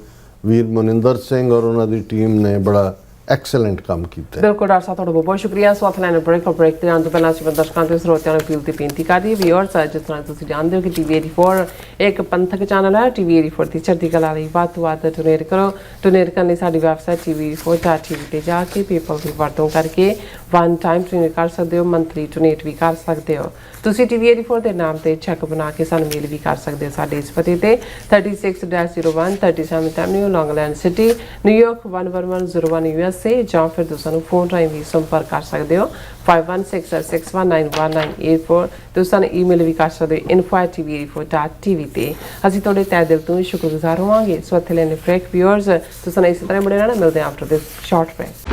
ਵੀਰ ਮਨਿੰਦਰ ਸਿੰਘ ਔਰ ਉਹਨਾਂ ਦੀ ਟੀਮ ਨੇ ਬੜਾ ਐਕਸਲੈਂਟ ਕੰਮ ਕੀਤਾ। ਬਿਲਕੁਲ ਡਾਕਟਰ ਸਾਹਿਬ, ਤੁਹਾਡਾ ਬਹੁਤ ਬਹੁਤ ਸ਼ੁਕਰੀਆ। ਸਵਾਥ ਲਾਈਨ ਬ੍ਰੇਕ ਤੇ ਆਉਣ ਤੋਂ ਪਹਿਲਾਂ ਅਸੀਂ ਦਰਸ਼ਕਾਂ ਤੇ ਸਰੋਤਿਆਂ ਨੂੰ ਅਪੀਲ ਤੇ ਬੇਨਤੀ ਕਰ ਰਹੀ ਵੀਅਰਸ, ਜਿਸ ਤਰ੍ਹਾਂ ਤੁਸੀਂ ਜਾਣਦੇ ਹੋ ਕਿ TV 84 ਇੱਕ ਪੰਥਕ ਚੈਨਲ ਹੈ। TV 84 ਦੀ ਚੜ੍ਹਦੀ ਕਲਾ ਲਈ ਵੱਧ ਤੋਂ ਵੱਧ ਡੋਨੇਟ ਕਰੋ। ਡੋਨੇਟ ਕਰਨ ਲਈ ਸਾਡੀ ਵੈਬਸਾਈਟ tv84.tv ਤੇ ਜਾ ਕੇ ਪੇਪਲ ਦੀ ਵਰਤੋਂ ਕਰਕੇ ਵਨ ਟਾਈਮ ਡੋਨੇਟ ਕਰ ਸਕਦੇ ਹੋ, ਮੰਥਲੀ ਡੋਨੇਟ ਵੀ ਕਰ ਸਕਦੇ ਹੋ। ਤੁਸੀਂ TV 84 ਦੇ ਨਾਮ ਤੇ ਚੈੱਕ ਬਣਾ ਕੇ ਸਾਨੂੰ ਮੇਲ ਵੀ ਕਰ ਸਕਦੇ ਹੋ ਸਾਡੇ ਇਸ ਪਤੇ ਤੇ 36-01 37th Avenue, ਲੌਂਗਲੈਂਡ ਸਿਟੀ, ਨਿਊਯਾਰਕ 11101 USA, ਜਾਂ ਫਿਰ ਤੁਸੀਂ ਸਾਨੂੰ ਫੋਨ ਰਾਹੀਂ ਵੀ ਸੰਪਰਕ ਕਰ ਸਕਦੇ ਹੋ 5166191984। ਤੁਸੀਂ ਸਾਨੂੰ ਈਮੇਲ ਵੀ ਕਰ ਸਕਦੇ ਹੋ info@tv84.tv ਤੇ। ਅਸੀਂ ਤੁਹਾਡੇ ਤਹਿ ਦਿਲ ਤੋਂ ਸ਼ੁਕਰਗੁਜ਼ਾਰ ਹੋਵਾਂਗੇ। ਸੋ ਇੱਥੇ ਲੈਣੇ ਬ੍ਰੇਕ ਵੀਅਰਸ, ਤੁਸੀਂ ਇਸੇ ਤਰ੍ਹਾਂ ਬਣੇ ਰਹਿਣਾ। ਮਿਲਦੇ ਹਾਂ ਆਫਟਰ ਦਿਸ ਸ਼ਾਰਟ ਬ੍ਰੇਕ।